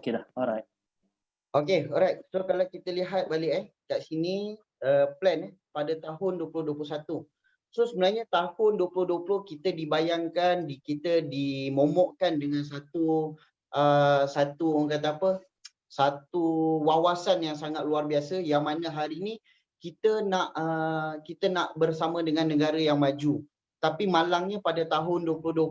Okey dah. Alright. Okay, alright. So kalau kita lihat balik kat sini plan pada tahun 2021. So sebenarnya tahun 2020 kita dibayangkan, kita dimomokkan dengan satu orang kata apa? Satu wawasan yang sangat luar biasa, yang mana hari ini kita nak bersama dengan negara yang maju. Tapi malangnya pada tahun 2020,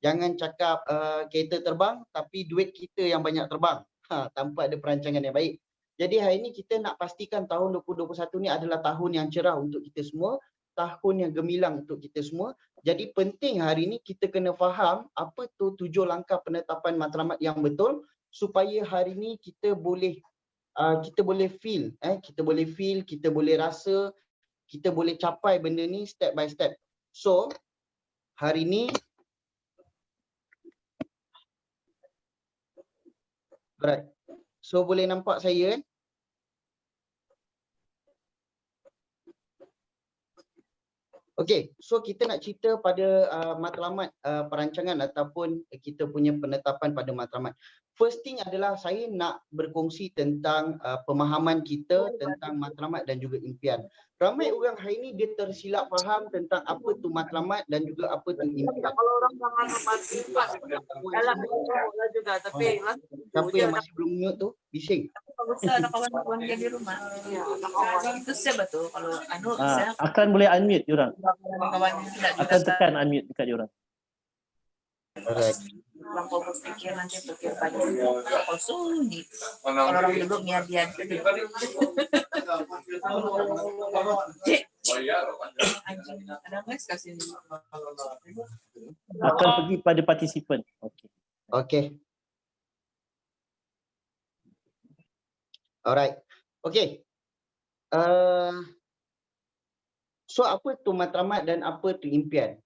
jangan cakap kereta terbang, tapi duit kita yang banyak terbang. Tanpa ada perancangan yang baik. Jadi hari ini kita nak pastikan tahun 2021 ni adalah tahun yang cerah untuk kita semua, tahun yang gemilang untuk kita semua. Jadi penting hari ini kita kena faham apa tu 7 langkah penetapan matlamat yang betul, supaya hari ini kita boleh feel, kita boleh rasa, kita boleh capai benda ni step by step. So hari ini alright. So boleh nampak saya Okey, so kita nak cerita pada matlamat perancangan ataupun kita punya penetapan pada matlamat. First thing adalah saya nak berkongsi tentang pemahaman kita tentang matlamat dan juga impian. Ramai orang hari ini dia tersilap faham tentang apa tu matlamat dan juga apa tu impian. Kalau orang jangan mati dalam juga, tapi siapa yang masih belum mute tu bising. Besar ada kawan-kawan dia di rumah. Ya, kawan itu saya betul kalau saya Akan boleh unmute diorang. kawan tidak Akan tekan unmute dekat diorang. Alright. Lampau berpikir nanti berpikir pada sunyi. Kalau orang dulu biar ada guys kasih. Akan pergi pada partisipan. Okey. Okay. Alright. Okay. So apa tu matlamat dan apa tu impian?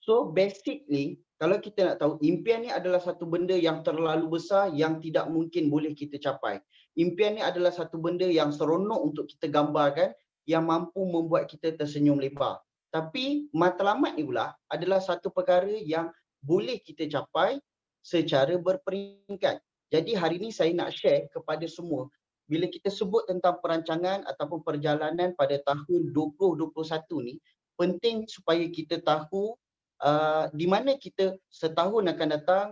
So basically, kalau kita nak tahu, impian ni adalah satu benda yang terlalu besar yang tidak mungkin boleh kita capai. Impian ni adalah satu benda yang seronok untuk kita gambarkan, yang mampu membuat kita tersenyum lebar. Tapi matlamat ni pula adalah satu perkara yang boleh kita capai secara berperingkat. Jadi hari ni saya nak share kepada semua, bila kita sebut tentang perancangan ataupun perjalanan pada tahun 2021 ni, penting supaya kita tahu di mana kita setahun akan datang,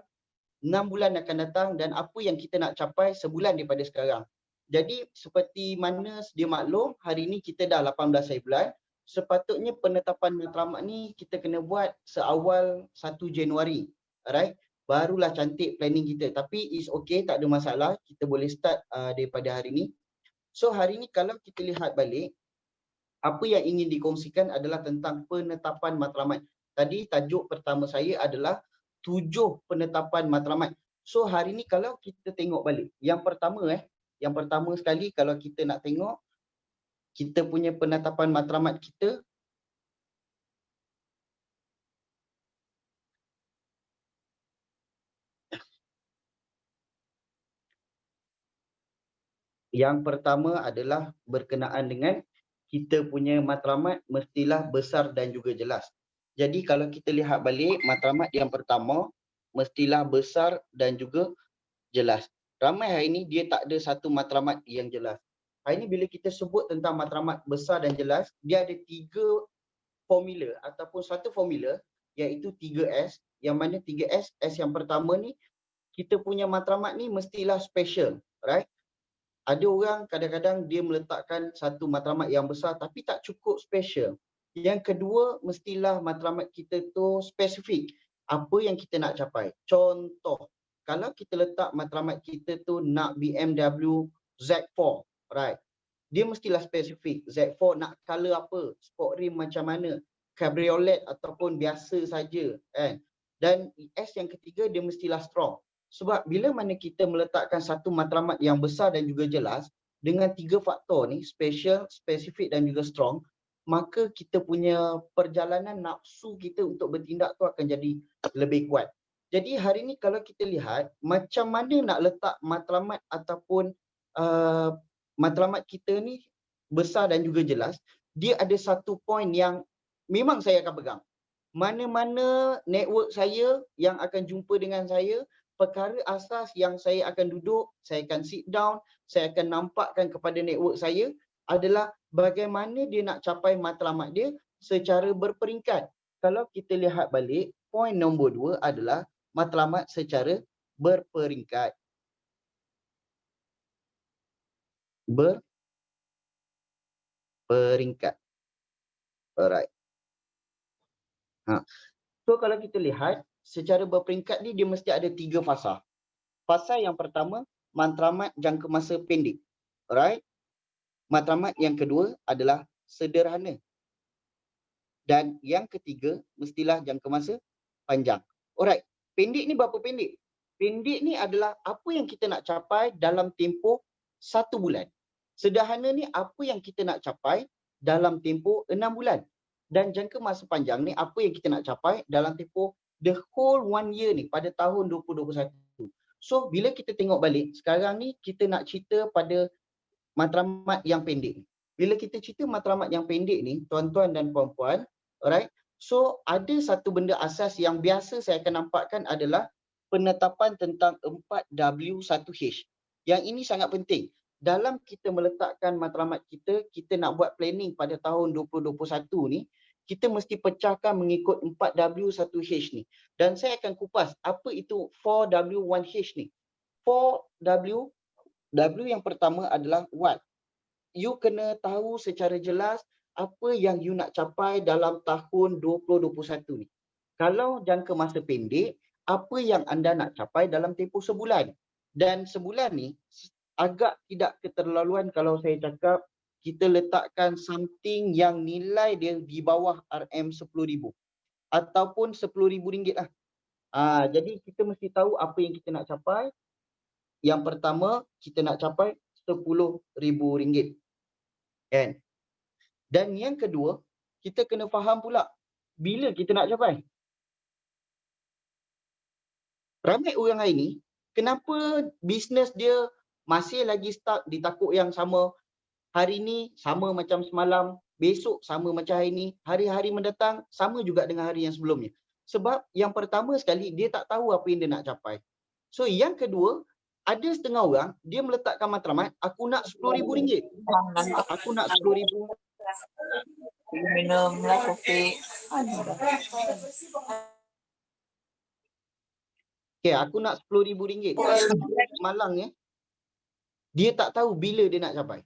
6 bulan akan datang dan apa yang kita nak capai sebulan daripada sekarang. Jadi seperti mana sedia maklum, hari ni kita dah 18 hari bulan, sepatutnya penetapan matlamat ni kita kena buat seawal 1 Januari. Alright? Barulah cantik planning kita. Tapi is okay, tak ada masalah. Kita boleh start daripada hari ni. So hari ni kalau kita lihat balik, apa yang ingin dikongsikan adalah tentang penetapan matlamat. Tadi tajuk pertama saya adalah 7 penetapan matlamat. So hari ni kalau kita tengok balik, yang pertama sekali kalau kita nak tengok kita punya penetapan matlamat kita, yang pertama adalah berkenaan dengan kita punya matlamat mestilah besar dan juga jelas. Jadi kalau kita lihat balik, matlamat yang pertama mestilah besar dan juga jelas. Ramai hari ini dia tak ada satu matlamat yang jelas. Hari ini bila kita sebut tentang matlamat besar dan jelas, dia ada 3 formula ataupun satu formula iaitu 3S, yang mana 3S, S yang pertama ni, kita punya matlamat ni mestilah special, right? Ada orang kadang-kadang dia meletakkan satu matlamat yang besar tapi tak cukup special. Yang kedua, mestilah matlamat kita tu spesifik. Apa yang kita nak capai. Contoh, kalau kita letak matlamat kita tu nak BMW Z4, right? Dia mestilah spesifik. Z4 nak color apa? Sport rim macam mana? Cabriolet ataupun biasa saja, kan? Dan S yang ketiga, dia mestilah strong. Sebab bila mana kita meletakkan satu matlamat yang besar dan juga jelas dengan 3 faktor ni, special, spesifik dan juga strong, maka kita punya perjalanan nafsu kita untuk bertindak tu akan jadi lebih kuat. Jadi hari ni kalau kita lihat macam mana nak letak matlamat ataupun matlamat kita ni besar dan juga jelas, dia ada satu poin yang memang saya akan pegang. Mana-mana network saya yang akan jumpa dengan saya, perkara asas yang saya akan duduk, saya akan sit down, saya akan nampakkan kepada network saya adalah bagaimana dia nak capai matlamat dia secara berperingkat. Kalau kita lihat balik, poin nombor 2 adalah matlamat secara berperingkat. Berperingkat. Alright. So kalau kita lihat secara berperingkat ni dia mesti ada 3 fasa. Fasa yang pertama, matlamat jangka masa pendek. Alright. Matlamat yang kedua adalah sederhana. Dan yang ketiga mestilah jangka masa panjang. Alright. Pendek ni berapa pendek? Pendek ni adalah apa yang kita nak capai dalam tempoh 1 bulan. Sederhana ni apa yang kita nak capai dalam tempoh 6 bulan. Dan jangka masa panjang ni apa yang kita nak capai dalam tempoh the whole 1 year ni pada tahun 2021. So bila kita tengok balik, sekarang ni kita nak cerita pada matlamat yang pendek. Bila kita cerita matlamat yang pendek ni, tuan-tuan dan puan-puan, alright. So ada satu benda asas yang biasa saya akan nampakkan adalah penetapan tentang 4W1H. Yang ini sangat penting. Dalam kita meletakkan matlamat kita, kita nak buat planning pada tahun 2021 ni, kita mesti pecahkan mengikut 4W1H ni. Dan saya akan kupas apa itu 4W1H ni. 4W yang pertama adalah what. You kena tahu secara jelas apa yang you nak capai dalam tahun 2021 ni. Kalau jangka masa pendek, apa yang anda nak capai dalam tempoh sebulan. Dan sebulan ni agak tidak keterlaluan kalau saya cakap kita letakkan something yang nilai dia di bawah RM10,000 ataupun RM10,000 lah. Jadi kita mesti tahu apa yang kita nak capai. Yang pertama, kita nak capai RM10,000. Kan? Dan yang kedua, kita kena faham pula bila kita nak capai. Ramai orang hari ni, kenapa bisnes dia masih lagi stuck di takuk yang sama. Hari ni sama macam semalam, besok sama macam hari ni, hari-hari mendatang sama juga dengan hari yang sebelumnya. Sebab yang pertama sekali, dia tak tahu apa yang dia nak capai. So yang kedua, ada setengah orang, dia meletakkan matlamat, aku nak RM10,000. Aku nak RM10,000. Minumlah kopi. Okay, aku nak RM10,000. Malang ya. Dia tak tahu bila dia nak capai.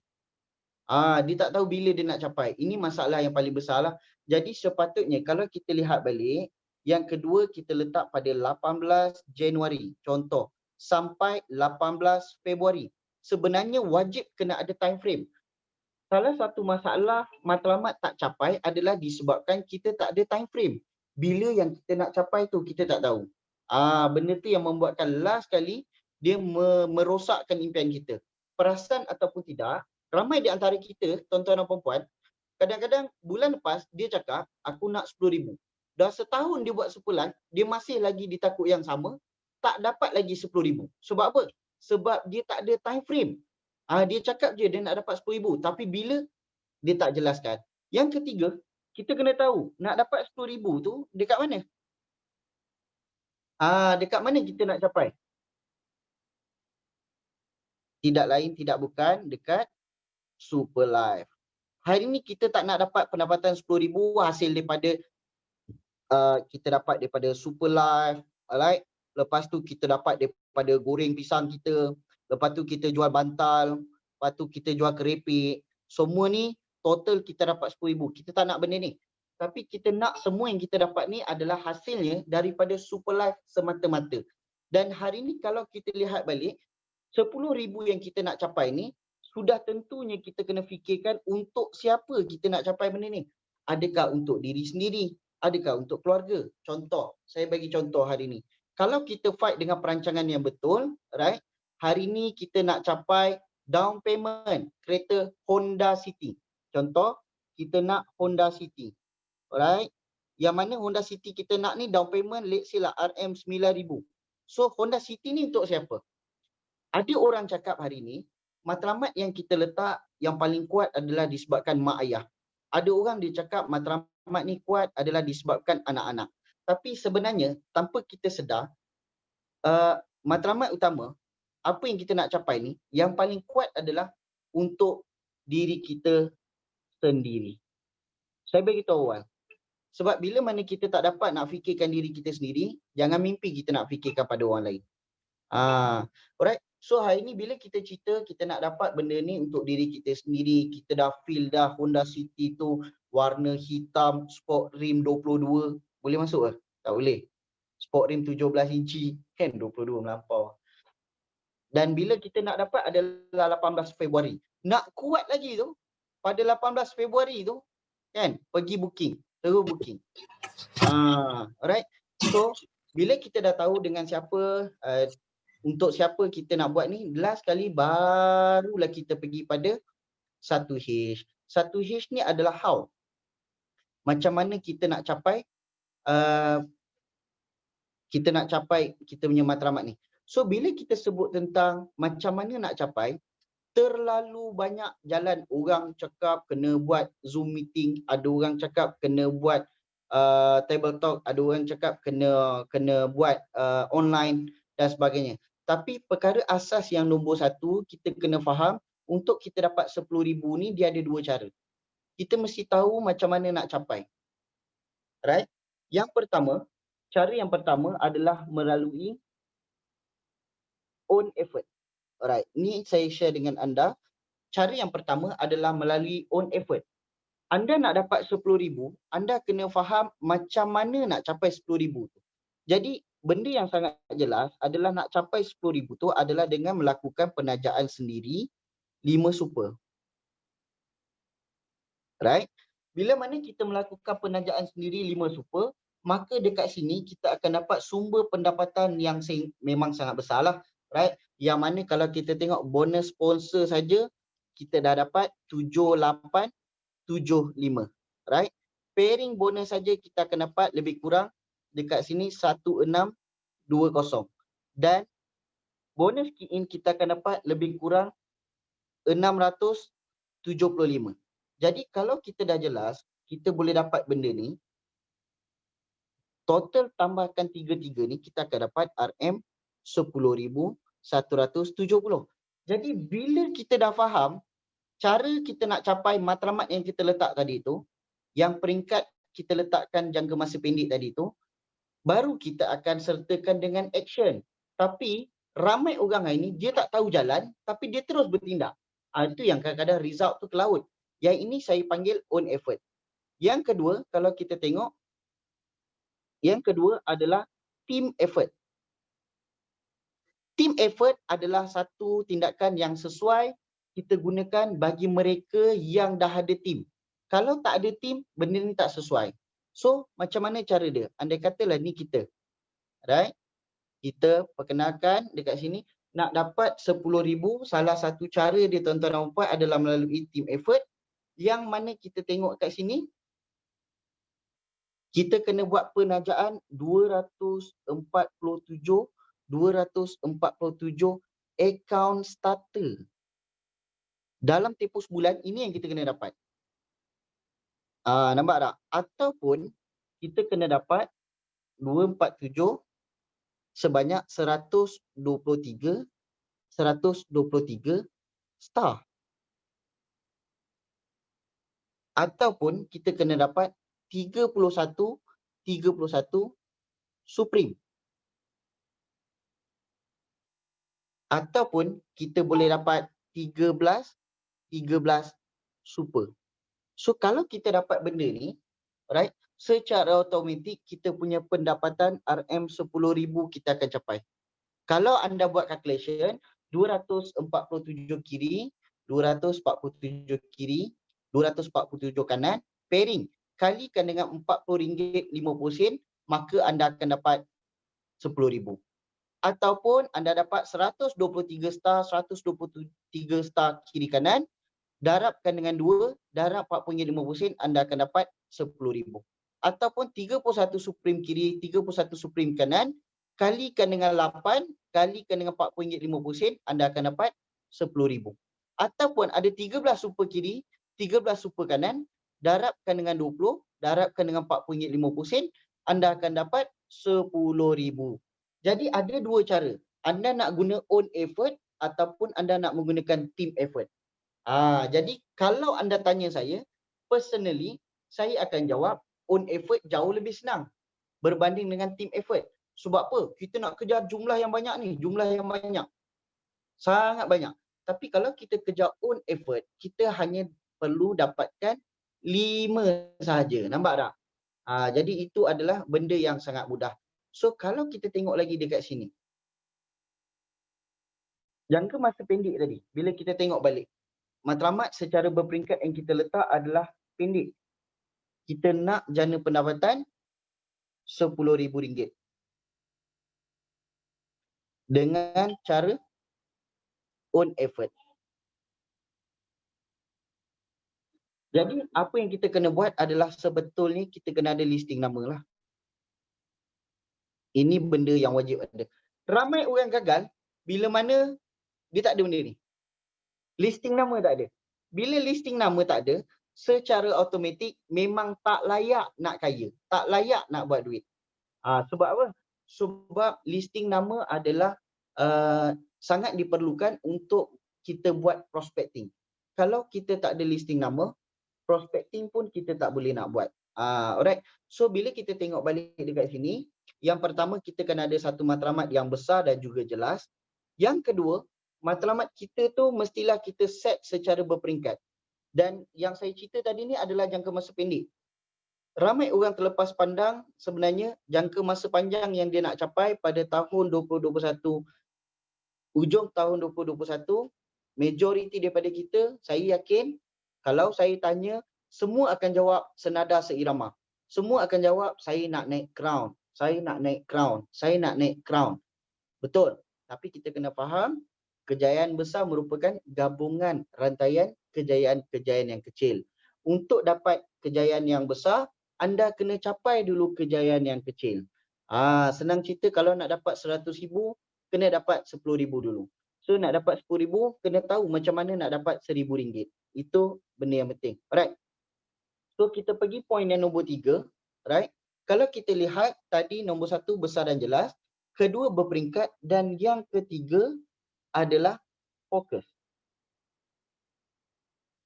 Dia tak tahu bila dia nak capai. Ini masalah yang paling besar lah. Jadi sepatutnya kalau kita lihat balik, yang kedua kita letak pada 18 Januari. Contoh, sampai 18 Februari. Sebenarnya wajib kena ada time frame. Salah satu masalah matlamat tak capai adalah disebabkan kita tak ada time frame. Bila yang kita nak capai tu kita tak tahu. Benda tu yang membuatkan last kali dia merosakkan impian kita. Perasan ataupun tidak, ramai di antara kita, tuan-tuan dan puan-puan, kadang-kadang bulan lepas dia cakap aku nak RM10,000. Dah setahun dia buat sebulan, dia masih lagi di takuk yang sama, tak dapat lagi RM10,000. Sebab apa? Sebab dia tak ada time frame. Dia cakap je dia nak dapat RM10,000, tapi bila dia tak jelaskan. Yang ketiga, kita kena tahu nak dapat RM10,000 tu dekat mana? Dekat mana kita nak capai? Tidak lain tidak bukan dekat Super Life. Hari ni kita tak nak dapat pendapatan RM10,000 hasil daripada kita dapat daripada Super Life, alright? Lepas tu kita dapat daripada goreng pisang kita, lepas tu kita jual bantal, lepas tu kita jual kerepek. Semua ni total kita dapat RM10,000. Kita tak nak benda ni. Tapi kita nak semua yang kita dapat ni adalah hasilnya daripada Super Life semata-mata. Dan hari ni kalau kita lihat balik, RM10,000 yang kita nak capai ni, sudah tentunya kita kena fikirkan untuk siapa kita nak capai benda ni. Adakah untuk diri sendiri? Adakah untuk keluarga? Contoh, saya bagi contoh hari ni. Kalau kita fight dengan perancangan yang betul, right? Hari ni kita nak capai down payment kereta Honda City. Contoh, kita nak Honda City. Alright? Yang mana Honda City kita nak ni down payment let's say lah RM9,000. So Honda City ni untuk siapa? Ada orang cakap hari ni, matlamat yang kita letak yang paling kuat adalah disebabkan mak ayah. Ada orang dia cakap matlamat ni kuat adalah disebabkan anak-anak. Tapi sebenarnya tanpa kita sedar, matlamat utama, apa yang kita nak capai ni, yang paling kuat adalah untuk diri kita sendiri. Saya bagi tahu awal. Sebab bila mana kita tak dapat nak fikirkan diri kita sendiri, jangan mimpi kita nak fikirkan pada orang lain. Alright. So hari ni bila kita cerita kita nak dapat benda ni untuk diri kita sendiri, kita dah feel dah Honda City tu warna hitam, sport rim 22, boleh masuk ke? Tak boleh. Sport rim 17 inci kan 22 melampau. Dan bila kita nak dapat adalah 18 Februari. Nak kuat lagi tu pada 18 Februari tu kan pergi booking, terus booking. Alright. So bila kita dah tahu dengan siapa untuk siapa kita nak buat ni, last kali barulah kita pergi pada 1H. 1H ni adalah how. Macam mana kita nak capai kita punya matlamat ni. So bila kita sebut tentang macam mana nak capai, terlalu banyak jalan. Orang cakap kena buat Zoom meeting, ada orang cakap kena buat table talk, ada orang cakap kena buat online dan sebagainya. Tapi perkara asas yang nombor satu kita kena faham, untuk kita dapat 10,000 ni dia ada dua cara. Kita mesti tahu macam mana nak capai. Right? Cara yang pertama adalah melalui own effort. Alright, ni saya share dengan anda. Cara yang pertama adalah melalui own effort. Anda nak dapat 10,000, anda kena faham macam mana nak capai 10,000 tu. Jadi benda yang sangat jelas adalah nak capai 10,000 tu adalah dengan melakukan penajaan sendiri 5 super. Right? Bila mana kita melakukan penajaan sendiri 5 super, maka dekat sini kita akan dapat sumber pendapatan yang memang sangat besar lah. Right? Yang mana kalau kita tengok bonus sponsor saja, kita dah dapat 7875. Right? Pairing bonus saja kita akan dapat lebih kurang dekat sini 1620. Dan bonus key in kita akan dapat lebih kurang 675. Jadi kalau kita dah jelas, kita boleh dapat benda ni. Total tambahkan 3 ni kita akan dapat RM 10,170. Jadi bila kita dah faham cara kita nak capai matlamat yang kita letak tadi tu, yang peringkat kita letakkan jangka masa pendek tadi tu, baru kita akan sertakan dengan action. Tapi ramai orang hari ni dia tak tahu jalan tapi dia terus bertindak. Itu yang kadang-kadang result tu ke laut. Yang ini saya panggil own effort. Yang kedua, kalau kita tengok, yang kedua adalah team effort. Team effort adalah satu tindakan yang sesuai kita gunakan bagi mereka yang dah ada team. Kalau tak ada team, benda ni tak sesuai. So, macam mana cara dia? Andai katalah ni kita. Right? Kita perkenalkan dekat sini, nak dapat 10,000, salah satu cara dia tuan-tuan dan puan adalah melalui team effort. Yang mana kita tengok kat sini, kita kena buat penajaan 247 account starter. Dalam tempoh sebulan, ini yang kita kena dapat. Nampak tak? Ataupun kita kena dapat 247 sebanyak 123 star. Ataupun kita kena dapat 31 supreme. Ataupun kita boleh dapat 13 super. So kalau kita dapat benda ni, right, secara automatik kita punya pendapatan RM10,000 kita akan capai. Kalau anda buat calculation, 247 kiri, 247 kiri, 247 kanan, pairing, kalikan dengan RM40.50, maka anda akan dapat 10,000. Ataupun anda dapat 123 star, 123 star kiri kanan, darabkan dengan 2, darab 40.50, anda akan dapat 10,000. Ataupun 31 supreme kiri, 31 supreme kanan, kalikan dengan 8, kalikan dengan 40.50, anda akan dapat 10,000. Ataupun ada 13 super kiri, 13 super kanan, darabkan dengan 20, darabkan dengan 40.50, anda akan dapat 10,000. Jadi ada dua cara. anda nak guna own effort ataupun anda nak menggunakan team effort. Jadi kalau anda tanya saya, personally, saya akan jawab own effort jauh lebih senang berbanding dengan team effort. Sebab apa? Kita nak kejar jumlah yang banyak ni, jumlah yang banyak. Sangat banyak. Tapi kalau kita kejar own effort, kita hanya perlu dapatkan 5 sahaja. Nampak tak? Jadi itu adalah benda yang sangat mudah. So kalau kita tengok lagi dekat sini, jangka masa pendek tadi, bila kita tengok balik, matlamat secara berperingkat yang kita letak adalah pendek. Kita nak jana pendapatan RM10,000 dengan cara own effort. Jadi apa yang kita kena buat adalah sebetulnya kita kena ada listing nama lah. Ini benda yang wajib ada. Ramai orang gagal bila mana dia tak ada benda ni. Listing nama tak ada. Bila listing nama tak ada, secara automatik memang tak layak nak kaya. Tak layak nak buat duit. Sebab apa? Sebab listing nama adalah sangat diperlukan untuk kita buat prospecting. Kalau kita tak ada listing nama, prospecting pun kita tak boleh nak buat. Alright. So bila kita tengok balik dekat sini, yang pertama kita kena ada satu matlamat yang besar dan juga jelas. Yang kedua, matlamat kita tu mestilah kita set secara berperingkat. Dan yang saya cerita tadi ni adalah jangka masa pendek. Ramai orang terlepas pandang sebenarnya jangka masa panjang yang dia nak capai pada tahun 2021, ujung tahun 2021, majoriti daripada kita, saya yakin kalau saya tanya, semua akan jawab senada seirama. Semua akan jawab, saya nak naik crown, saya nak naik crown, saya nak naik crown. Betul. Tapi kita kena faham, kejayaan besar merupakan gabungan rantaian kejayaan-kejayaan yang kecil. Untuk dapat kejayaan yang besar, anda kena capai dulu kejayaan yang kecil. Senang cerita, kalau nak dapat 100,000, kena dapat 10,000 dulu. So nak dapat 10,000, kena tahu macam mana nak dapat RM1,000. Itu benda yang penting. Alright. So kita pergi poin yang nombor 3. Right. Kalau kita lihat tadi nombor 1 besar dan jelas, kedua berperingkat, dan yang ketiga adalah fokus.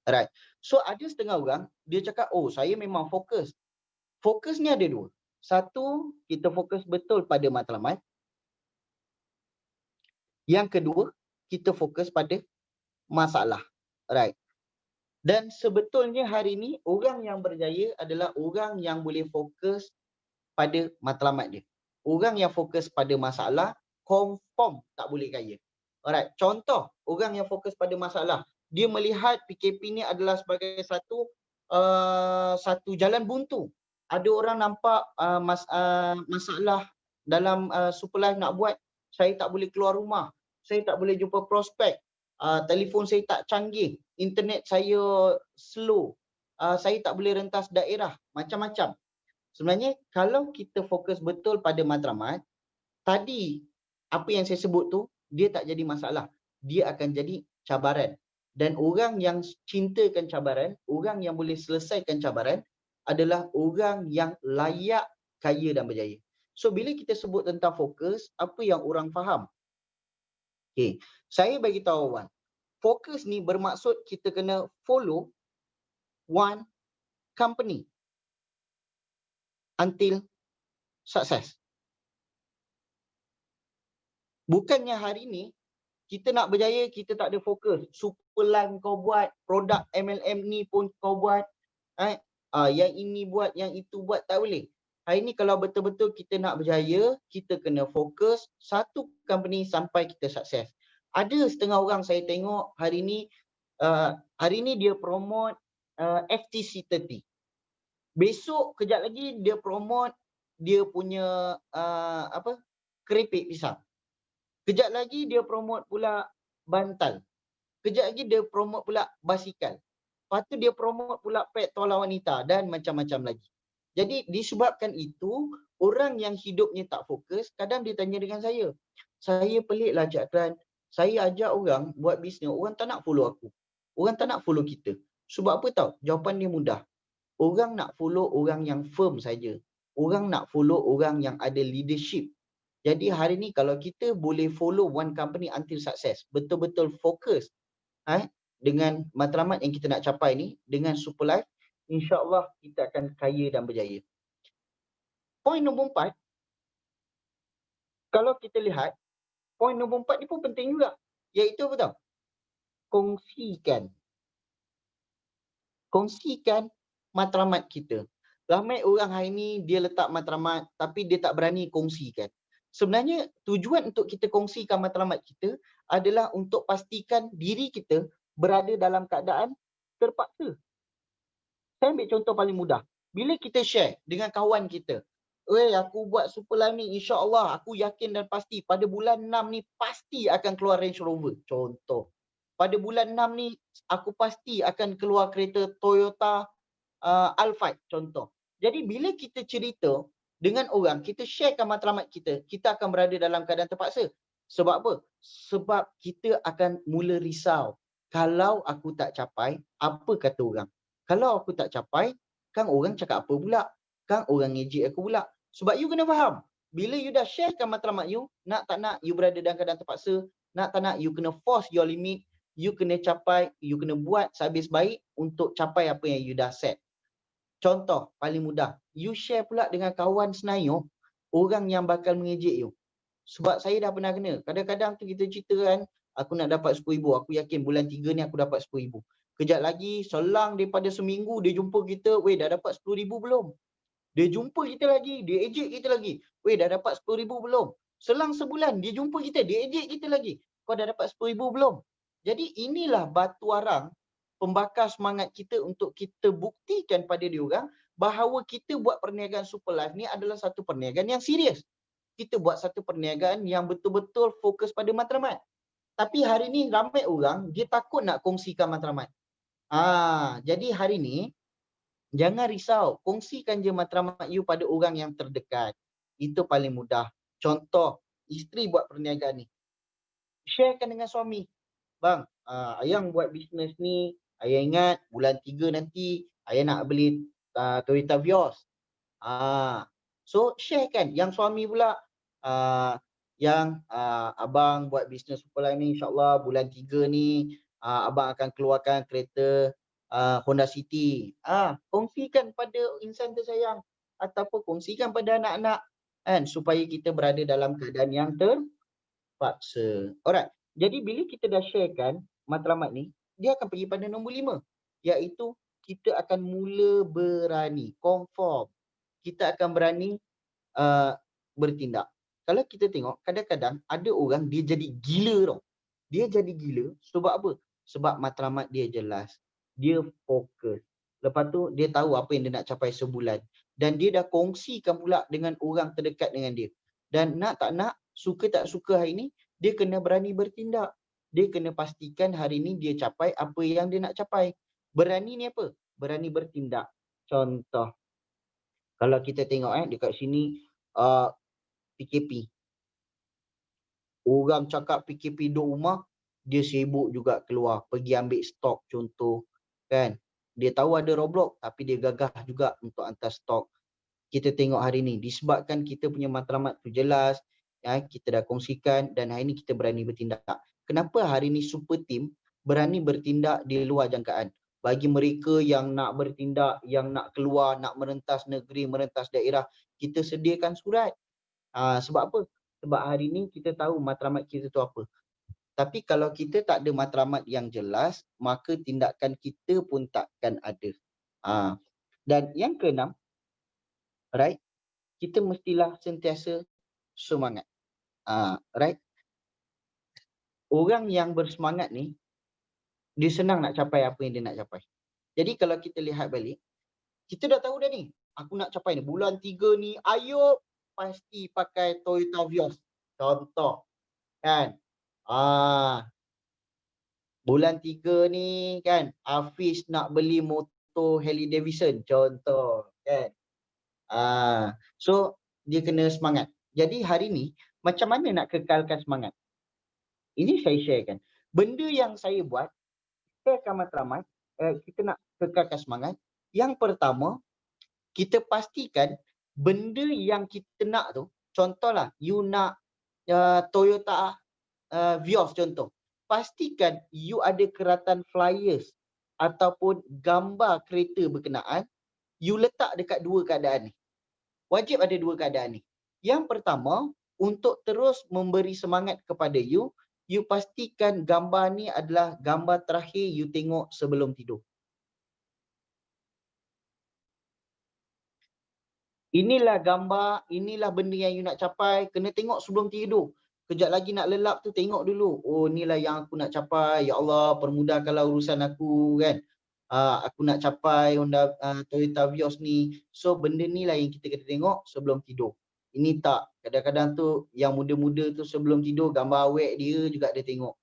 Alright. So ada setengah orang, dia cakap, oh saya memang fokus. Fokus ni ada dua. Satu, kita fokus betul pada matlamat. Yang kedua, kita fokus pada masalah. Right. Dan sebetulnya hari ini, orang yang berjaya adalah orang yang boleh fokus pada matlamat dia. Orang yang fokus pada masalah, confirm tak boleh kaya. Alright. Contoh, orang yang fokus pada masalah. Dia melihat PKP ni adalah sebagai satu jalan buntu. Ada orang nampak masalah dalam Superlife nak buat, saya tak boleh keluar rumah, saya tak boleh jumpa prospek, telefon saya tak canggih, internet saya slow, saya tak boleh rentas daerah, macam-macam. Sebenarnya kalau kita fokus betul pada matlamat, tadi apa yang saya sebut tu, dia tak jadi masalah, dia akan jadi cabaran. Dan orang yang cintakan cabaran, orang yang boleh selesaikan cabaran adalah orang yang layak kaya dan berjaya. So bila kita sebut tentang fokus, apa yang orang faham? Okay, saya bagi tahu awak, fokus ni bermaksud kita kena follow one company until success. Bukannya hari ni kita nak berjaya, kita tak ada fokus. Superlife kau buat, produk MLM ni pun kau buat, yang ini buat, yang itu buat, tak boleh. Hari ni kalau betul-betul kita nak berjaya, kita kena fokus satu company sampai kita sukses. Ada setengah orang saya tengok hari ni dia promote FTC 30. Besok kejap lagi dia promote dia punya keripik pisang. Kejap lagi dia promote pula bantal. Kejap lagi dia promote pula basikal. Lepas tu dia promote pula pet toilet wanita dan macam-macam lagi. Jadi disebabkan itu, orang yang hidupnya tak fokus, kadang dia tanya dengan saya, saya peliklah Cik Akran, saya ajak orang buat bisnes, orang tak nak follow aku. Orang tak nak follow kita. Sebab apa tahu? Jawapan dia mudah. Orang nak follow orang yang firm saja. Orang nak follow orang yang ada leadership. Jadi hari ni kalau kita boleh follow one company until success, betul-betul fokus dengan matlamat yang kita nak capai ni, dengan Superlife, insya-Allah kita akan kaya dan berjaya. Poin nombor 4, kalau kita lihat, poin nombor 4 ni pun penting juga, iaitu apa tau? Kongsikan. Kongsikan matlamat kita. Ramai orang hari ni dia letak matlamat tapi dia tak berani kongsikan. Sebenarnya tujuan untuk kita kongsikan matlamat kita adalah untuk pastikan diri kita berada dalam keadaan terpaksa. Saya ambil contoh paling mudah. Bila kita share dengan kawan kita, aku buat Superlife ni, insya-Allah aku yakin dan pasti pada bulan 6 ni pasti akan keluar Range Rover. Contoh. Pada bulan 6 ni aku pasti akan keluar kereta Toyota Alphard. Contoh. Jadi bila kita cerita dengan orang, kita sharekan matlamat kita, kita akan berada dalam keadaan terpaksa. Sebab apa? Sebab kita akan mula risau. Kalau aku tak capai, apa kata orang? Kalau aku tak capai, kan orang cakap apa pula? Kan orang ngejek aku pula. Sebab you kena faham, bila you dah sharekan matlamat you, nak tak nak you berada dalam keadaan terpaksa, nak tak nak you kena force your limit, you kena capai, you kena buat sehabis baik untuk capai apa yang you dah set. Contoh paling mudah, you share pula dengan kawan senayo, orang yang bakal mengejek you. Sebab saya dah pernah kena. Kadang-kadang tu kita cerita kan, aku nak dapat 10,000, aku yakin bulan 3 ni aku dapat 10,000. Kejap lagi, selang daripada seminggu, dia jumpa kita, dah dapat 10,000 belum? Dia jumpa kita lagi, dia ejek kita lagi. Dah dapat 10,000 belum? Selang sebulan, dia jumpa kita, dia ejek kita lagi. Kau dah dapat 10,000 belum? Jadi inilah batu arang pembakar semangat kita untuk kita buktikan pada diorang bahawa kita buat perniagaan Superlife ni adalah satu perniagaan yang serius. Kita buat satu perniagaan yang betul-betul fokus pada matlamat. Tapi hari ni ramai orang, dia takut nak kongsikan matlamat. Jadi hari ni, jangan risau. Kongsikan je matlamat you pada orang yang terdekat. Itu paling mudah. Contoh, isteri buat perniagaan ni. Sharekan dengan suami. Bang, ayang buat bisnes ni, ayang ingat bulan 3 nanti ayang nak beli Toyota Vios. So sharekan. Yang suami pula, yang abang buat bisnes Superlife ni, insya-Allah bulan 3 ni abang akan keluarkan kereta Honda City. Kongsikan pada insan tersayang ataupun kongsikan pada anak-anak kan, supaya kita berada dalam keadaan yang terpaksa. Alright. Jadi bila kita dah sharekan matlamat ni, dia akan pergi pada nombor 5, iaitu kita akan mula berani, conform. Kita akan berani bertindak. Kalau kita tengok, kadang-kadang ada orang dia jadi gila tau. Dia jadi gila sebab apa? Sebab matlamat dia jelas. Dia fokus. Lepas tu dia tahu apa yang dia nak capai sebulan. Dan dia dah kongsikan pula dengan orang terdekat dengan dia. Dan nak tak nak, suka tak suka hari ni, dia kena berani bertindak. Dia kena pastikan hari ni dia capai apa yang dia nak capai. Berani ni apa? Berani bertindak. Contoh, kalau kita tengok dekat sini PKP. Orang cakap PKP duduk rumah, dia sibuk juga keluar, pergi ambil stok contoh. Kan? Dia tahu ada Roblox, tapi dia gagah juga untuk hantar stok. Kita tengok hari ni, disebabkan kita punya matlamat tu jelas, kita dah kongsikan dan hari ni kita berani bertindak. Kenapa hari ni Super Team berani bertindak di luar jangkaan? Bagi mereka yang nak bertindak, yang nak keluar, nak merentas negeri, merentas daerah, kita sediakan surat. Sebab apa? Sebab hari ni kita tahu matlamat kita tu apa. Tapi kalau kita tak ada matlamat yang jelas, maka tindakan kita pun takkan ada. Dan yang keenam, right? Kita mestilah sentiasa semangat. Right? Orang yang bersemangat ni, dia senang nak capai apa yang dia nak capai. Jadi kalau kita lihat balik, kita dah tahu dah ni, aku nak capai ni. Bulan 3 ni, Ayub pasti pakai Toyota Vios. Contoh. Kan? Bulan 3 ni kan, Hafiz nak beli motor Harley Davidson. Contoh. Kan? So, dia kena semangat. Jadi hari ni, macam mana nak kekalkan semangat? Ini saya sharekan. Benda yang saya buat, sharekan matlamat, kita nak kekalkan semangat. Yang pertama, kita pastikan benda yang kita nak tu, contohlah you nak Toyota Vios contoh. Pastikan you ada keratan flyers ataupun gambar kereta berkenaan, you letak dekat dua keadaan ni. Wajib ada dua keadaan ni. Yang pertama, untuk terus memberi semangat kepada you pastikan gambar ni adalah gambar terakhir you tengok sebelum tidur. Inilah gambar, inilah benda yang you nak capai, kena tengok sebelum tidur. Kejap lagi nak lelap tu tengok dulu. Oh, inilah yang aku nak capai. Ya Allah, permudahkanlah urusan aku kan. Aku nak capai Honda Toyota Vios ni. So benda ni lah yang kita kena tengok sebelum tidur. Ini tak. Kadang-kadang tu yang muda-muda tu sebelum tidur gambar awet dia juga dia tengok.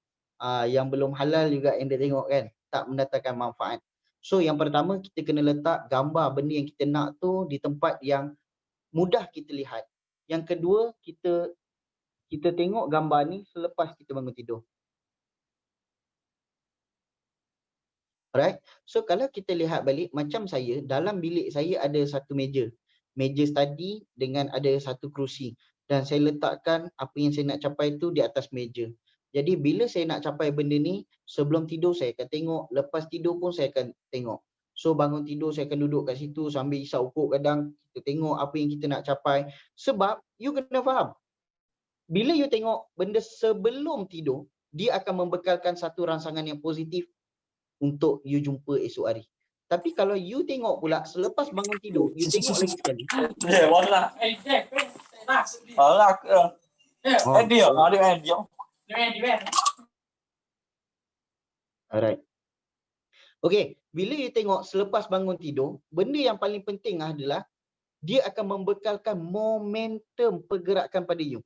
Yang belum halal juga yang dia tengok kan. Tak mendatangkan manfaat. So yang pertama kita kena letak gambar benda yang kita nak tu di tempat yang mudah kita lihat. Yang kedua, kita tengok gambar ni selepas kita bangun tidur. Alright. So kalau kita lihat balik, macam saya, dalam bilik saya ada satu meja. Meja study dengan ada satu kerusi. Dan saya letakkan apa yang saya nak capai tu di atas meja. Jadi bila saya nak capai benda ni, sebelum tidur saya akan tengok, lepas tidur pun saya akan tengok. So bangun tidur saya akan duduk kat situ sambil isap ukuk kadang, kita tengok apa yang kita nak capai. Sebab you kena faham, bila you tengok benda sebelum tidur, dia akan membekalkan satu rangsangan yang positif untuk you jumpa esok hari. Tapi kalau you tengok pula selepas bangun tidur, you tengok lagi sekali. Alright. Okay, bila you tengok selepas bangun tidur, benda yang paling penting adalah dia akan membekalkan momentum pergerakan pada you.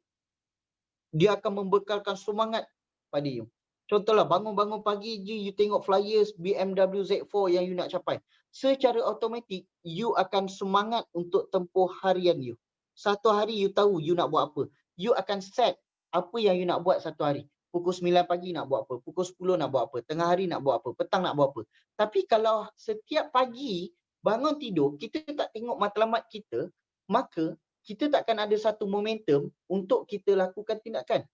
Dia akan membekalkan semangat pada you. Contohlah bangun-bangun pagi je you tengok flyers BMW Z4 yang you nak capai. Secara automatik you akan semangat untuk tempuh harian you. Satu hari you tahu you nak buat apa. You akan set apa yang you nak buat satu hari. Pukul 9 pagi nak buat apa, pukul 10 nak buat apa, tengah hari nak buat apa, petang nak buat apa. Tapi kalau setiap pagi bangun tidur, kita tak tengok matlamat kita, maka kita takkan ada satu momentum untuk kita lakukan tindakan.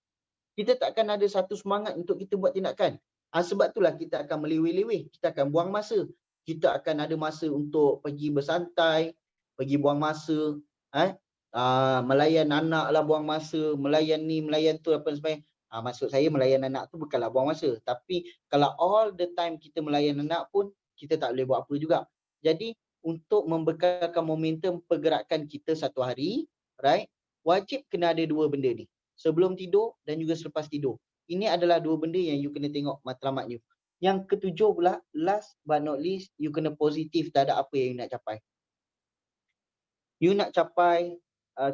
Kita takkan ada satu semangat untuk kita buat tindakan. Sebab itulah kita akan meleweh-leweh, kita akan buang masa. Kita akan ada masa untuk pergi bersantai, pergi buang masa, melayan anak lah buang masa, melayan ni, melayan tu, apa sebagainya. Maksud saya melayan anak tu bukanlah buang masa. Tapi kalau all the time kita melayan anak pun, kita tak boleh buat apa juga. Jadi untuk membekalkan momentum pergerakan kita satu hari, right, wajib kena ada dua benda ni. Sebelum tidur dan juga selepas tidur. Ini adalah dua benda yang you kena tengok matlamat you. Yang ketujuh pula, last but not least, you kena positif terhadap apa yang you nak capai. You nak capai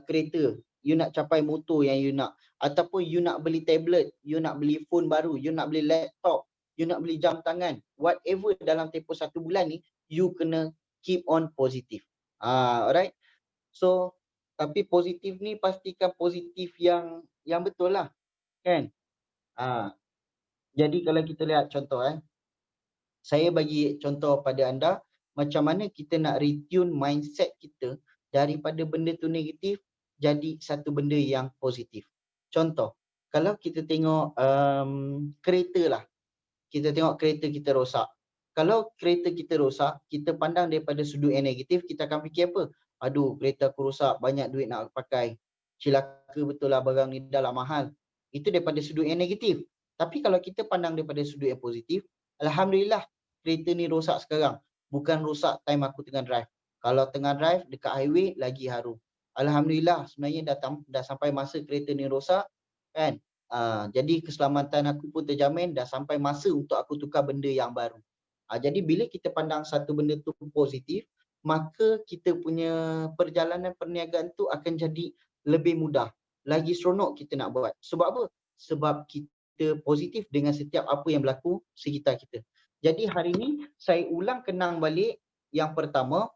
kereta, you nak capai motor yang you nak. Ataupun you nak beli tablet, you nak beli phone baru, you nak beli laptop, you nak beli jam tangan. Whatever dalam tempoh 1 bulan ni, you kena keep on positif. Alright. So, tapi positif ni pastikan positif yang betul lah. Kan? Jadi kalau kita lihat contoh, saya bagi contoh pada anda, macam mana kita nak retune mindset kita daripada benda tu negatif jadi satu benda yang positif. Contoh, kalau kita tengok kereta lah. Kita tengok kereta kita rosak. Kalau kereta kita rosak, kita pandang daripada sudut yang negatif, kita akan fikir apa? Aduh, kereta aku rosak, banyak duit nak pakai. Celaka betul lah barang ni dah lah mahal. Itu daripada sudut yang negatif. Tapi kalau kita pandang daripada sudut yang positif, alhamdulillah kereta ni rosak sekarang. Bukan rosak time aku tengah drive. Kalau tengah drive dekat highway lagi harum. Alhamdulillah sebenarnya dah sampai masa kereta ni rosak kan. Jadi keselamatan aku pun terjamin, dah sampai masa untuk aku tukar benda yang baru. Jadi bila kita pandang satu benda tu positif, maka kita punya perjalanan perniagaan tu akan jadi lebih mudah. Lagi seronok kita nak buat. Sebab apa? Sebab kita positif dengan setiap apa yang berlaku sekitar kita. Jadi hari ni saya ulang kenang balik yang pertama,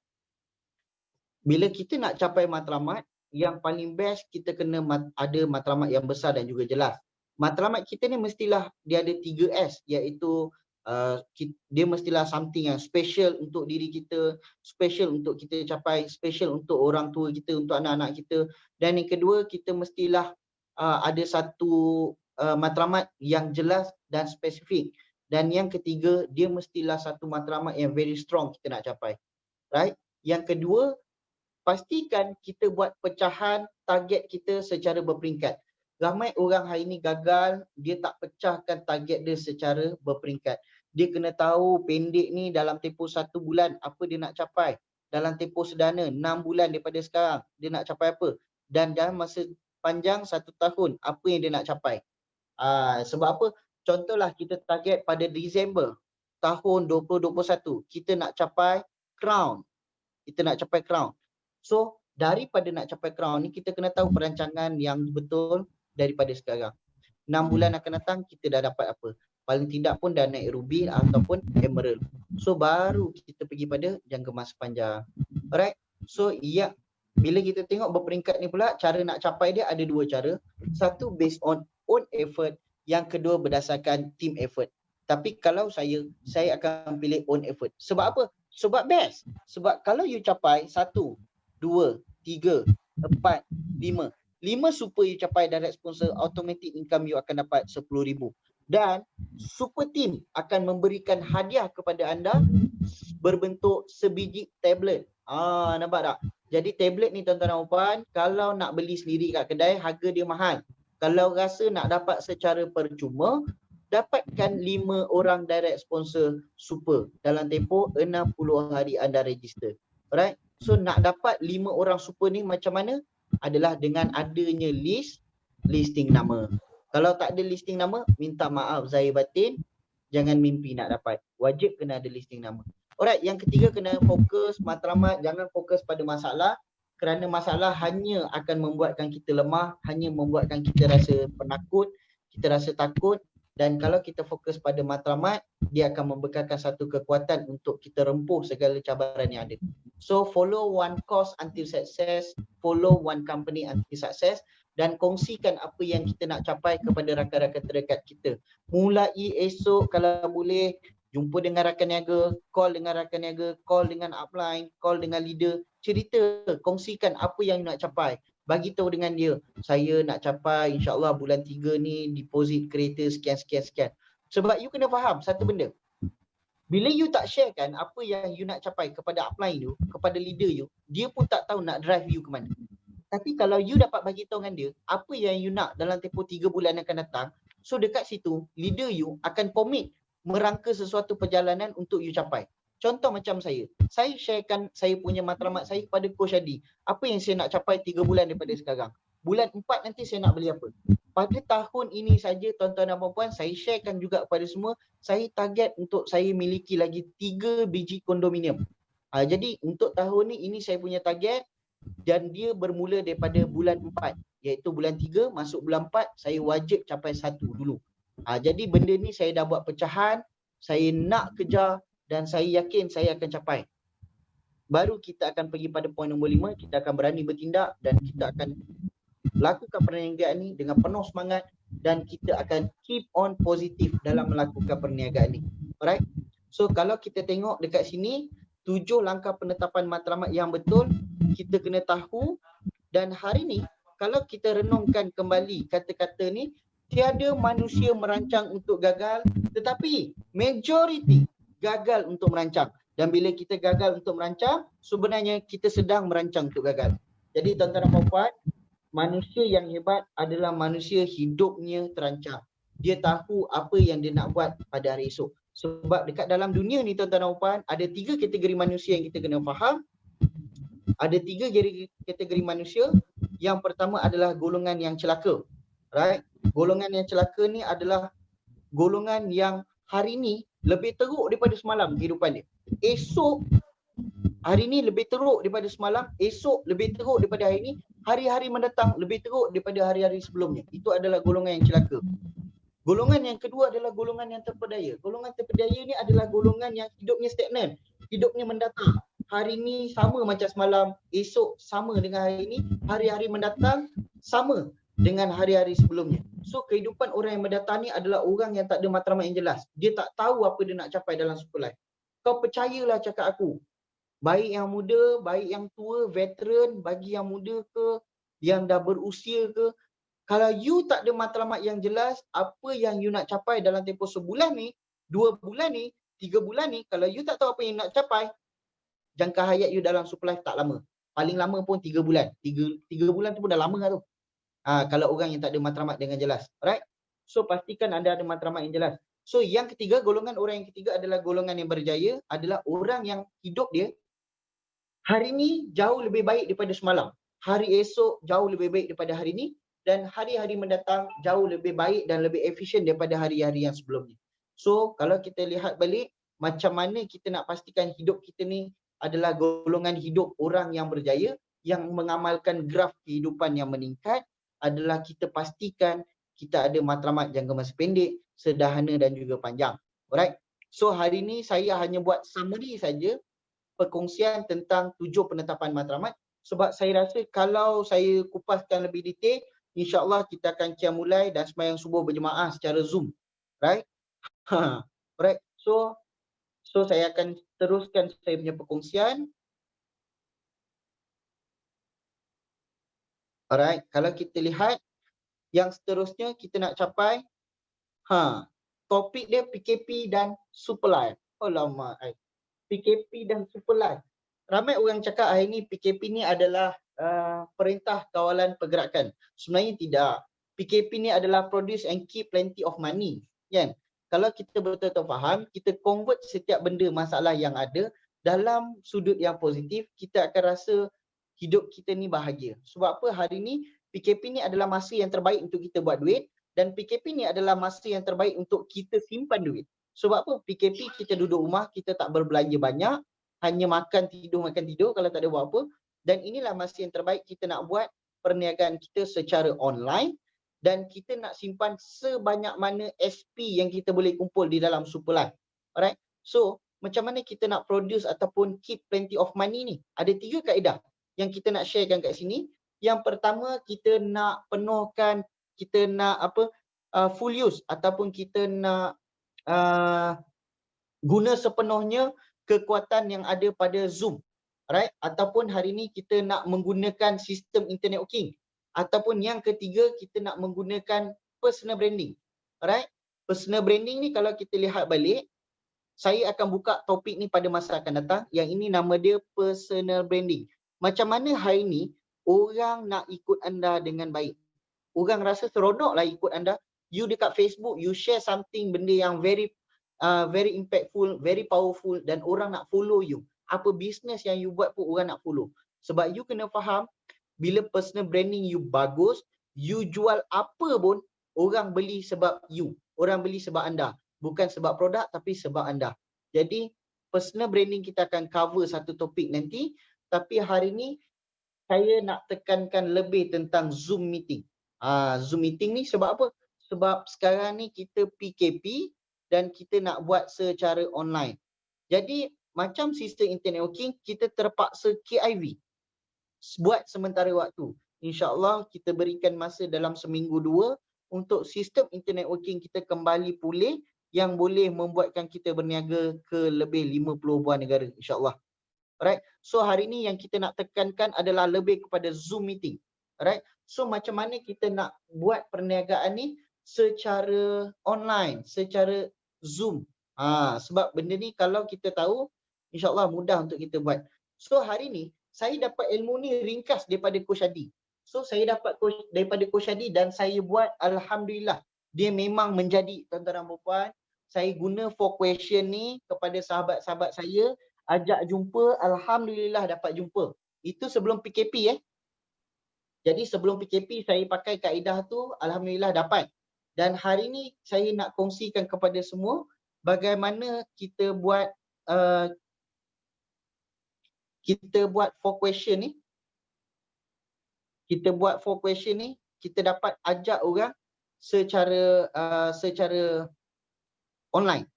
bila kita nak capai matlamat, yang paling best kita kena ada matlamat yang besar dan juga jelas. Matlamat kita ni mestilah dia ada 3S, iaitu Dia mestilah something yang special untuk diri kita, special untuk kita capai, special untuk orang tua kita, untuk anak-anak kita. Dan yang kedua, kita mestilah ada satu matlamat yang jelas dan spesifik. Dan yang ketiga, dia mestilah satu matlamat yang very strong kita nak capai. Right? Yang kedua, pastikan kita buat pecahan target kita secara berperingkat. Ramai orang hari ini gagal, dia tak pecahkan target dia secara berperingkat. Dia kena tahu pendek ni dalam tempoh 1 bulan apa dia nak capai. Dalam tempoh sederhana 6 bulan daripada sekarang dia nak capai apa. Dan dalam masa panjang 1 tahun apa yang dia nak capai. Sebab apa? Contohlah kita target pada Disember tahun 2021 kita nak capai crown. Kita nak capai crown. So daripada nak capai crown ni kita kena tahu perancangan yang betul daripada sekarang. 6 bulan akan datang kita dah dapat apa? Paling tidak pun dah naik ruby ataupun emerald. So baru kita pergi pada jangka masa panjang. Alright. So bila kita tengok berperingkat ni pula, cara nak capai dia ada 2 cara. Satu based on own effort, yang kedua berdasarkan team effort. Tapi kalau saya akan pilih own effort. Sebab apa? Sebab best. Sebab kalau you capai 1, 2, 3, 4, 5 super you capai direct sponsor, automatic income you akan dapat 10,000. Dan super team akan memberikan hadiah kepada anda berbentuk sebiji tablet. Nampak tak? Jadi tablet ni tuan-tuan dan puan, kalau nak beli sendiri kat kedai harga dia mahal. Kalau rasa nak dapat secara percuma, dapatkan 5 orang direct sponsor super dalam tempoh 60 hari anda register. Alright? So nak dapat 5 orang super ni macam mana? Adalah dengan adanya listing nama. Kalau tak ada listing nama, minta maaf zahir batin, jangan mimpi nak dapat. Wajib kena ada listing nama. Alright, yang ketiga kena fokus matlamat, jangan fokus pada masalah, kerana masalah hanya akan membuatkan kita lemah, hanya membuatkan kita rasa penakut, kita rasa takut. Dan kalau kita fokus pada matlamat, dia akan membekalkan satu kekuatan untuk kita rempuh segala cabaran yang ada. So follow one course until success, follow one company until success, dan kongsikan apa yang kita nak capai kepada rakan-rakan terdekat kita. Mulai esok kalau boleh, jumpa dengan rakan niaga, call dengan rakan niaga, call dengan upline, call dengan leader, cerita, kongsikan apa yang nak capai. Bagi tahu dengan dia, saya nak capai insyaAllah bulan 3 ni deposit kereta sekian. Sebab you kena faham satu benda. Bila you tak sharekan apa yang you nak capai kepada upline you, kepada leader you, dia pun tak tahu nak drive you ke mana. Tapi kalau you dapat bagi tahu dengan dia apa yang you nak dalam tempoh 3 bulan yang akan datang, so dekat situ leader you akan commit merangka sesuatu perjalanan untuk you capai. Contoh macam saya sharekan saya punya matlamat saya kepada Coach Adi. Apa yang saya nak capai 3 bulan daripada sekarang. Bulan 4 nanti saya nak beli apa. Pada tahun ini saja tuan-tuan dan puan-puan, saya sharekan juga kepada semua, saya target untuk saya miliki lagi 3 biji kondominium. Jadi untuk tahun ni, ini saya punya target dan dia bermula daripada bulan 4. Iaitu bulan 3 masuk bulan 4, saya wajib capai 1 dulu. Jadi benda ni saya dah buat pecahan, saya nak kejar dan saya yakin saya akan capai. Baru kita akan pergi pada poin nombor 5, kita akan berani bertindak dan kita akan lakukan perniagaan ni dengan penuh semangat dan kita akan keep on positif dalam melakukan perniagaan ni. Alright? So kalau kita tengok dekat sini, 7 langkah penetapan matlamat yang betul kita kena tahu. Dan hari ni kalau kita renungkan kembali kata-kata ni, tiada manusia merancang untuk gagal, tetapi majoriti gagal untuk merancang. Dan bila kita gagal untuk merancang, sebenarnya kita sedang merancang untuk gagal. Jadi tuan-tuan dan puan-puan, manusia yang hebat adalah manusia hidupnya terancang. Dia tahu apa yang dia nak buat pada hari esok. Sebab dekat dalam dunia ni tuan-tuan dan puan, ada 3 kategori manusia yang kita kena faham. Ada 3 kategori manusia. Yang pertama adalah golongan yang celaka. Right? Golongan yang celaka ni adalah golongan yang hari ni lebih teruk daripada semalam kehidupan dia. Esok, hari ni lebih teruk daripada semalam, esok lebih teruk daripada hari ni, hari-hari mendatang lebih teruk daripada hari-hari sebelumnya. Itu adalah golongan yang celaka. Golongan yang kedua adalah golongan yang terpedaya. Golongan terpedaya ni adalah golongan yang hidupnya stagnan, hidupnya mendatang. Hari ni sama macam semalam, esok sama dengan hari ni, hari-hari mendatang sama dengan hari-hari sebelumnya. So kehidupan orang yang mendatang ni adalah orang yang tak ada matlamat yang jelas. Dia tak tahu apa dia nak capai dalam super life. Kau percayalah cakap aku. Baik yang muda, baik yang tua, veteran, bagi yang muda ke, yang dah berusia ke, kalau you tak ada matlamat yang jelas, apa yang you nak capai dalam tempoh sebulan ni, 2 bulan ni, 3 bulan ni, kalau you tak tahu apa yang nak capai, jangka hayat you dalam super life tak lama. Paling lama pun 3 bulan. 3 bulan tu pun dah lama lah tu. Kalau orang yang tak ada matlamat dengan jelas. Alright? So pastikan anda ada matlamat yang jelas. So yang ketiga, golongan orang yang ketiga adalah golongan yang berjaya, adalah orang yang hidup dia hari ni jauh lebih baik daripada semalam. Hari esok jauh lebih baik daripada hari ni, dan hari-hari mendatang jauh lebih baik dan lebih efisien daripada hari-hari yang sebelumnya. So kalau kita lihat balik, macam mana kita nak pastikan hidup kita ni adalah golongan hidup orang yang berjaya, yang mengamalkan graf kehidupan yang meningkat, adalah kita pastikan kita ada matlamat jangka masa pendek, sederhana dan juga panjang. Alright. So hari ni saya hanya buat summary saja, perkongsian tentang 7 penetapan matlamat, sebab saya rasa kalau saya kupaskan lebih detail, insya-Allah kita akan mulai dan sembahyang subuh berjemaah secara Zoom. Right? Right. So saya akan teruskan saya punya perkongsian. Alright, kalau kita lihat yang seterusnya kita nak capai, topik dia PKP dan super life. Alamak, PKP dan super life. Ramai orang cakap hari ni PKP ni adalah perintah kawalan pergerakan. Sebenarnya tidak. PKP ni adalah produce and keep plenty of money, kan? Kalau kita betul-betul faham, kita convert setiap benda masalah yang ada dalam sudut yang positif, kita akan rasa hidup kita ni bahagia. Sebab apa? Hari ni PKP ni adalah masa yang terbaik untuk kita buat duit, dan PKP ni adalah masa yang terbaik untuk kita simpan duit. Sebab apa? PKP kita duduk rumah, kita tak berbelanja banyak, hanya makan tidur kalau tak ada buat apa. Dan inilah masa yang terbaik kita nak buat perniagaan kita secara online, dan kita nak simpan sebanyak mana SP yang kita boleh kumpul di dalam super life. Alright? So, macam mana kita nak produce ataupun keep plenty of money ni? Ada 3 kaedah yang kita nak sharekan kat sini. Yang pertama, kita nak penuhkan, kita nak full use ataupun kita nak guna sepenuhnya kekuatan yang ada pada Zoom. Right? Ataupun hari ni kita nak menggunakan sistem internet working. Ataupun yang ketiga, kita nak menggunakan personal branding. Alright? Personal branding ni kalau kita lihat balik, saya akan buka topik ni pada masa akan datang. Yang ini nama dia personal branding. Macam mana hari ni orang nak ikut anda dengan baik? Orang rasa seronok lah ikut anda. You dekat Facebook, you share something, benda yang very impactful, very powerful, dan orang nak follow you. Apa business yang you buat pun orang nak follow. Sebab you kena faham, bila personal branding you bagus, you jual apa pun, orang beli sebab you. Orang beli sebab anda. Bukan sebab produk, tapi sebab anda. Jadi, personal branding kita akan cover satu topik nanti. Tapi hari ni, saya nak tekankan lebih tentang Zoom meeting. Zoom meeting ni sebab apa? Sebab sekarang ni kita PKP dan kita nak buat secara online. Jadi, macam sistem internet working, kita terpaksa KIV. Buat sementara waktu. InsyaAllah kita berikan masa dalam seminggu 2 untuk sistem internet working kita kembali pulih yang boleh membuatkan kita berniaga ke lebih 50 buah negara, insyaAllah. Alright. So hari ni yang kita nak tekankan adalah lebih kepada Zoom meeting. Alright. So macam mana kita nak buat perniagaan ni secara online, secara Zoom. Sebab benda ni kalau kita tahu, insyaAllah mudah untuk kita buat. So hari ni saya dapat ilmu ni ringkas daripada Coach Adi. So saya dapat daripada Coach Adi dan saya buat, alhamdulillah. Dia memang menjadi, tuan-tuan dan puan-puan. Saya guna 4 question ni kepada sahabat-sahabat saya, ajak jumpa, alhamdulillah dapat jumpa. Itu sebelum PKP Jadi sebelum PKP saya pakai kaedah tu, alhamdulillah dapat. Dan hari ni saya nak kongsikan kepada semua bagaimana kita buat 4 question ni. Kita buat 4 question ni, kita dapat ajak orang secara online.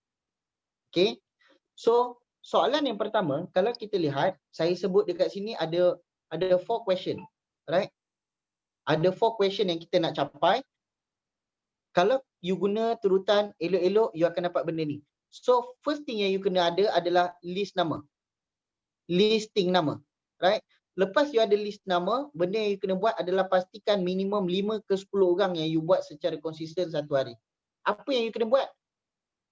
Okay. So soalan yang pertama, kalau kita lihat, saya sebut dekat sini ada 4 question. Right? Ada 4 question yang kita nak capai. Kalau you guna turutan elok-elok, you akan dapat benda ni. So first thing yang you kena ada adalah list nama. Listing nama. Right? Lepas you ada list nama, benda yang you kena buat adalah pastikan minimum 5 ke 10 orang yang you buat secara konsisten satu hari. Apa yang you kena buat?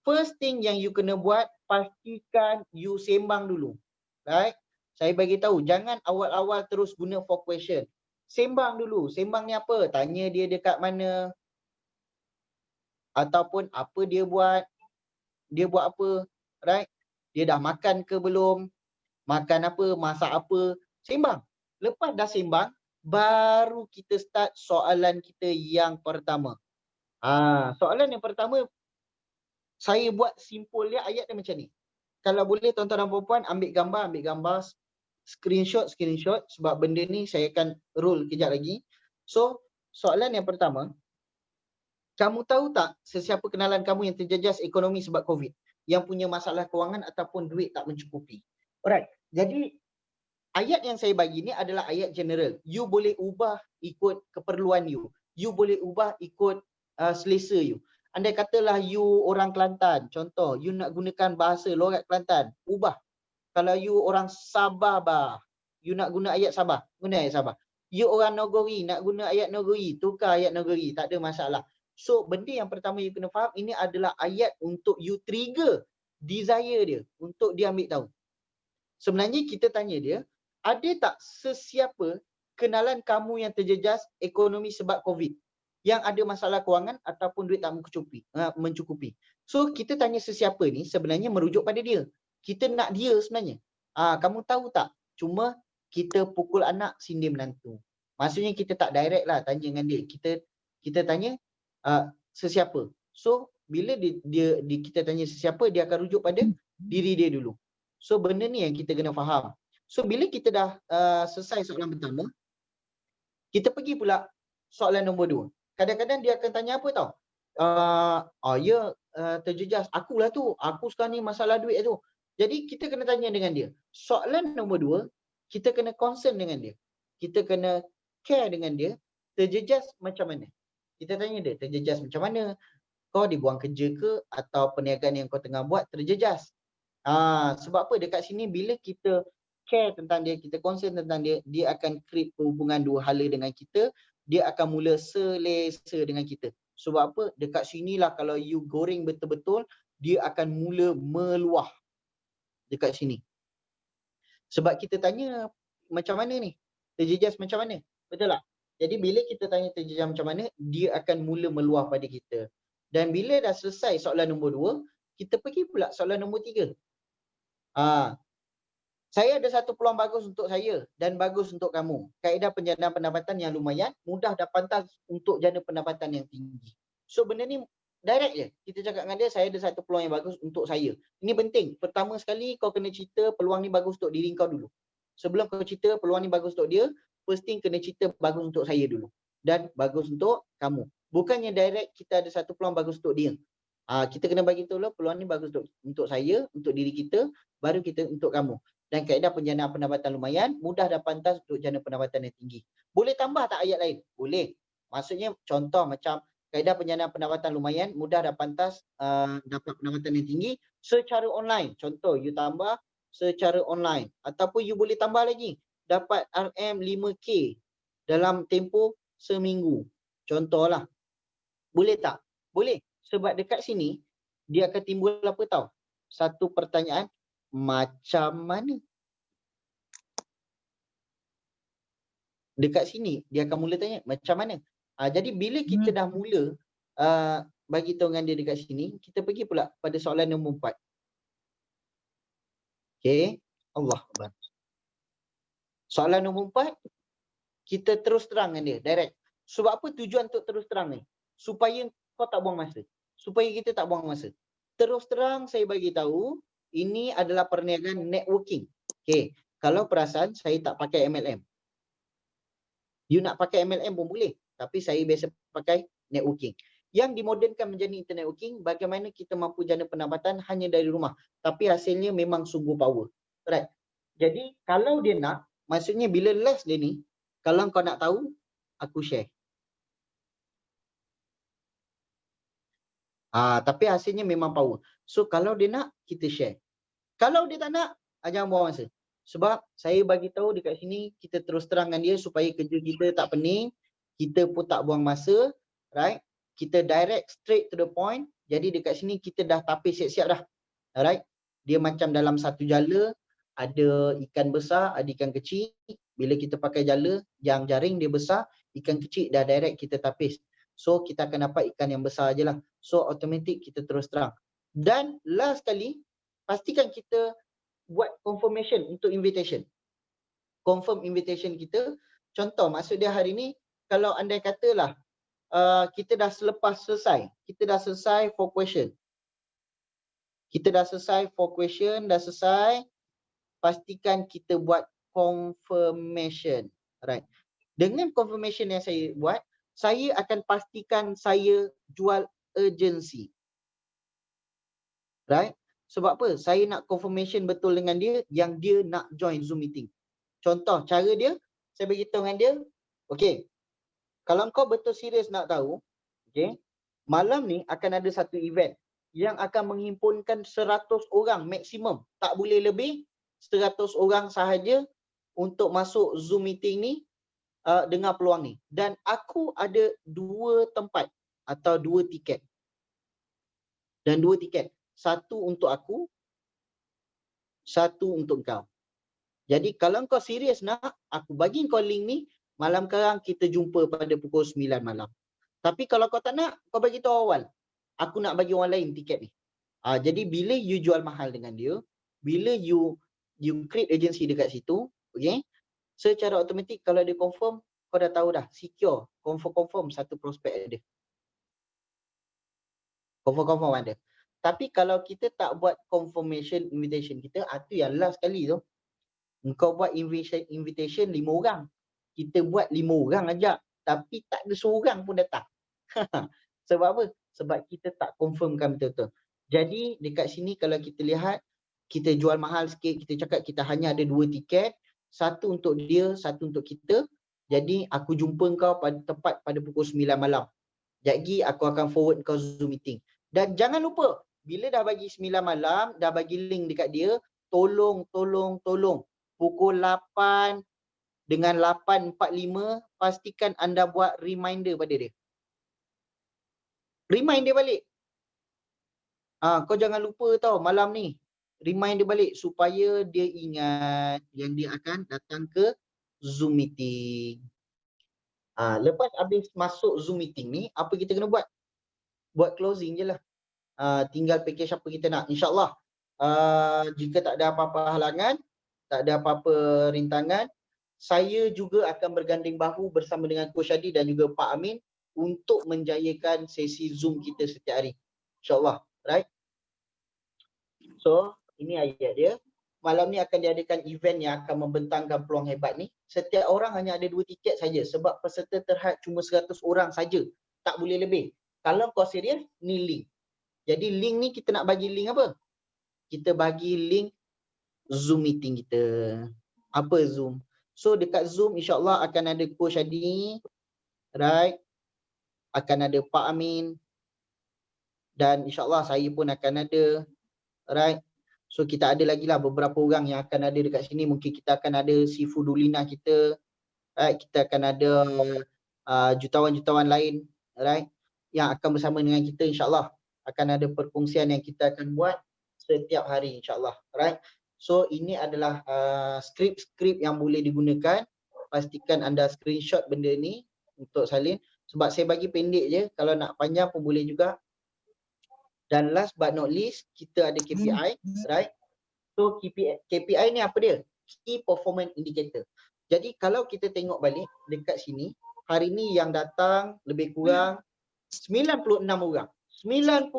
First thing yang you kena buat, pastikan you sembang dulu. Right? Saya bagi tahu, jangan awal-awal terus guna for question. Sembang dulu. Sembang ni apa? Tanya dia dekat mana, ataupun apa dia buat apa, right? Dia dah makan ke belum? Makan apa? Masak apa? Sembang. Lepas dah sembang, baru kita start soalan kita yang pertama. Soalan yang pertama, saya buat simpul dia, ayat dia macam ni. Kalau boleh tuan-tuan dan puan-puan ambil gambar, screenshot, sebab benda ni saya akan roll kejap lagi. So, soalan yang pertama, kamu tahu tak sesiapa kenalan kamu yang terjejas ekonomi sebab COVID? Yang punya masalah kewangan ataupun duit tak mencukupi. Alright. Jadi ayat yang saya bagi ni adalah ayat general. You boleh ubah ikut keperluan you. You boleh ubah ikut selesa you. Andai katalah you orang Kelantan, contoh, you nak gunakan bahasa logat Kelantan, ubah. Kalau you orang Sabah bah, you nak guna ayat Sabah, guna ayat Sabah. You orang Nagori, nak guna ayat Nagori, tukar ayat Nagori, tak ada masalah. So, benda yang pertama you kena faham, ini adalah ayat untuk you trigger desire dia, untuk dia ambil tahu. Sebenarnya kita tanya dia, ada tak sesiapa kenalan kamu yang terjejas ekonomi sebab COVID? Yang ada masalah kewangan ataupun duit tak mencukupi. So, kita tanya sesiapa ni sebenarnya merujuk pada dia. Kita nak dia sebenarnya. Kamu tahu tak? Cuma kita pukul anak, sindir menantu. Maksudnya kita tak direct lah tanya dengan dia. Kita tanya sesiapa. So, bila kita tanya sesiapa, dia akan rujuk pada diri dia dulu. So, benda ni yang kita kena faham. So, bila kita dah selesai soalan pertama, kita pergi pula soalan nombor 2. Kadang-kadang dia akan tanya apa tau? Terjejas. Akulah tu. Aku sekarang ni masalah duit tu. Jadi, kita kena tanya dengan dia. Soalan nombor 2, kita kena concern dengan dia. Kita kena care dengan dia. Terjejas macam mana? Kita tanya dia, terjejas macam mana? Kau dibuang kerja ke? Atau perniagaan yang kau tengah buat terjejas? Sebab apa? Dekat sini bila kita care tentang dia, kita concern tentang dia, dia akan create hubungan dua hala dengan kita. Dia akan mula selesa dengan kita. Sebab apa? Dekat sinilah kalau you goreng betul-betul, dia akan mula meluah. Dekat sini. Sebab kita tanya macam mana ni? Terjejas macam mana? Betul tak? Jadi bila kita tanya terjejas macam mana, dia akan mula meluah pada kita. Dan bila dah selesai soalan nombor 2, kita pergi pula soalan nombor 3. Saya ada satu peluang bagus untuk saya dan bagus untuk kamu. Kaedah penjanaan pendapatan yang lumayan, mudah dan pantas untuk jana pendapatan yang tinggi. So benda ni direct je. Kita cakap dengan dia, saya ada satu peluang yang bagus untuk saya. Ini penting. Pertama sekali kau kena cerita peluang ni bagus untuk diri kau dulu. Sebelum kau cerita peluang ni bagus untuk dia, first thing kena cerita bagus untuk saya dulu. Dan bagus untuk kamu. Bukannya direct kita ada satu peluang bagus untuk dia. Kita kena bagi tahu lah peluang ni bagus untuk saya, untuk diri kita, baru kita untuk kamu. Dan kaedah penjanaan pendapatan lumayan, mudah dan pantas untuk jana pendapatan yang tinggi. Boleh tambah tak ayat lain? Boleh. Maksudnya contoh macam kaedah penjanaan pendapatan lumayan, mudah dan pantas dapat pendapatan yang tinggi secara online. Contoh, you tambah secara online. Ataupun you boleh tambah lagi. Dapat RM 5K dalam tempoh seminggu. Contohlah. Boleh tak? Boleh. Sebab dekat sini, dia akan timbul apa tahu? Satu pertanyaan, macam mana? Dekat sini, dia akan mula tanya, macam mana? Jadi bila kita dah mula bagi tahu dengan dia dekat sini, kita pergi pula pada soalan nombor 4. Okay. Allah Akbar. Soalan nombor 4, kita terus terang dengan dia, direct. Sebab apa tujuan untuk terus terang ni? Supaya kau tak buang masa. Supaya kita tak buang masa. Terus terang saya bagi tahu, ini adalah perniagaan networking. Okay. Kalau perasan, saya tak pakai MLM. You nak pakai MLM pun boleh. Tapi saya biasa pakai networking. Yang dimodernkan menjadi internet networking, bagaimana kita mampu jana pendapatan hanya dari rumah. Tapi hasilnya memang sungguh power. Right. Jadi, kalau dia nak, maksudnya bila last dia ni, kalau kau nak tahu, aku share. Tapi hasilnya memang power. So kalau dia nak, kita share. Kalau dia tak nak, jangan buang masa. Sebab saya bagi tahu dekat sini, kita terus terangkan dia supaya kerja kita tak pening, kita pun tak buang masa, right? Kita direct straight to the point. Jadi dekat sini kita dah tapis siap-siap dah. Alright? Dia macam dalam satu jala, ada ikan besar, ada ikan kecil. Bila kita pakai jala, yang jaring dia besar, ikan kecil dah direct kita tapis. So kita akan dapat ikan yang besar je lah. So automatic kita terus terang. Dan last kali, pastikan kita buat confirmation untuk invitation. Confirm invitation kita. Contoh, maksud dia hari ni, kalau andai katalah kita dah selesai. Kita dah selesai 4 question. Kita dah selesai 4 question, dah selesai. Pastikan kita buat confirmation. Right. Dengan confirmation yang saya buat, saya akan pastikan saya jual urgency. Right? Sebab apa? Saya nak confirmation betul dengan dia yang dia nak join Zoom meeting. Contoh, cara dia, saya beritahu dengan dia, okay, kalau kau betul serius nak tahu, okay, malam ni akan ada satu event yang akan menghimpunkan 100 orang maksimum. Tak boleh lebih, 100 orang sahaja untuk masuk Zoom meeting ni dengan peluang ni. Dan aku ada 2 tempat atau 2 tiket. Dan 2 tiket. Satu untuk aku, satu untuk kau. Jadi kalau kau serius nak, aku bagi kau link ni, malam sekarang kita jumpa pada pukul 9 malam. Tapi kalau kau tak nak, kau bagi tahu awal. Aku nak bagi orang lain tiket ni. Jadi bila you jual mahal dengan dia, bila you create agency dekat situ, okay, secara automatik kalau dia confirm, kau dah tahu dah, secure, confirm satu prospek ada. Confirm ada. Tapi kalau kita tak buat confirmation invitation kita, itu yang last kali tu. Engkau buat invitation 5 orang. Kita buat 5 orang ajak. Tapi tak ada seorang pun datang. Sebab apa? Sebab kita tak confirmkan betul-betul. Jadi dekat sini kalau kita lihat, kita jual mahal sikit, kita cakap kita hanya ada 2 tiket. Satu untuk dia, satu untuk kita. Jadi aku jumpa kau tepat pada pukul 9 malam. Jadi aku akan forward kau Zoom meeting. Dan jangan lupa, bila dah bagi 9 malam, dah bagi link dekat dia, tolong. Pukul 8 dengan 8.45, pastikan anda buat reminder pada dia. Remind dia balik. Kau jangan lupa tau malam ni. Remind dia balik supaya dia ingat yang dia akan datang ke Zoom meeting. Lepas habis masuk Zoom meeting ni, apa kita kena buat? Buat closing je lah. Tinggal package apa kita nak. InsyaAllah, jika tak ada apa-apa halangan, tak ada apa-apa rintangan, saya juga akan berganding bahu bersama dengan Coach Adi dan juga Pak Amin untuk menjayakan sesi Zoom kita setiap hari. InsyaAllah. Right? So, ini ayat dia. Malam ni akan diadakan event yang akan membentangkan peluang hebat ni. Setiap orang hanya ada 2 tiket saja sebab peserta terhad cuma 100 orang saja. Tak boleh lebih. Kalau kau serius, ni link. Jadi link ni kita nak bagi link apa? Kita bagi link Zoom meeting kita. Apa Zoom? So dekat Zoom insyaAllah akan ada Coach Adi, right? Akan ada Pak Amin. Dan insyaAllah saya pun akan ada, right? So kita ada lagi lah beberapa orang yang akan ada dekat sini. Mungkin kita akan ada si Fudulina kita, right? Kita akan ada jutawan-jutawan lain, right? Yang akan bersama dengan kita insyaAllah. Akan ada perkongsian yang kita akan buat setiap hari insyaAllah, right? So ini adalah skrip-skrip yang boleh digunakan. Pastikan anda screenshot benda ni untuk salin. Sebab saya bagi pendek je, kalau nak panjang pun boleh juga. Dan last but not least, kita ada KPI, right? So KPI ni apa dia? Key Performance Indicator. Jadi kalau kita tengok balik dekat sini, hari ni yang datang lebih kurang 96 orang. 96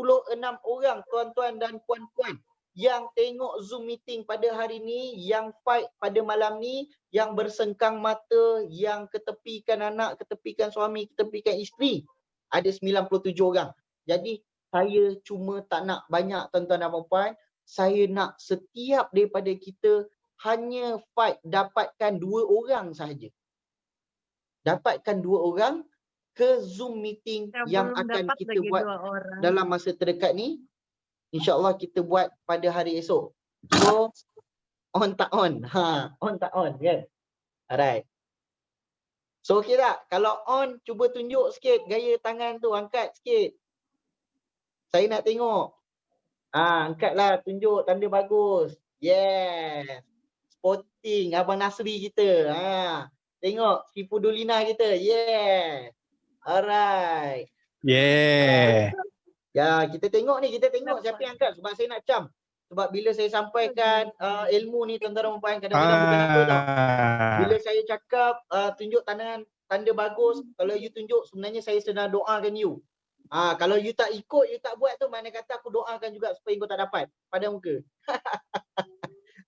orang tuan-tuan dan puan-puan yang tengok Zoom meeting pada hari ni, yang fight pada malam ni, yang bersengkang mata, yang ketepikan anak, ketepikan suami, ketepikan isteri. Ada 97 orang. Jadi saya cuma tak nak banyak tuan-tuan dan puan-puan. Saya nak setiap daripada kita hanya fight dapatkan 2 orang sahaja. Dapatkan 2 orang ke Zoom meeting Saya yang belum akan dapat kita lagi buat 2 orang. dalam masa terdekat ni. InsyaAllah kita buat pada hari esok. So, on tak on? On tak on kan? Alright. So, okey tak? Kalau on, cuba tunjuk sikit gaya tangan tu. Angkat sikit. Saya nak tengok. Angkatlah, tunjuk tanda bagus. Yes. Sporting Abang Nasri kita. Tengok Sifudulina kita. Yes. Alright. Yeah. Ya, kita tengok ni, kita tengok siapa yang angkat sebab saya nak cam. Sebab bila saya sampaikan ilmu ni tuan-tuan dan puan, kadang-kadang bukan apa tau. Bila saya cakap tunjuk tanda bagus, kalau you tunjuk sebenarnya saya sedang doakan you. Kalau you tak ikut, you tak buat tu, mana kata aku doakan juga supaya kau tak dapat pada muka.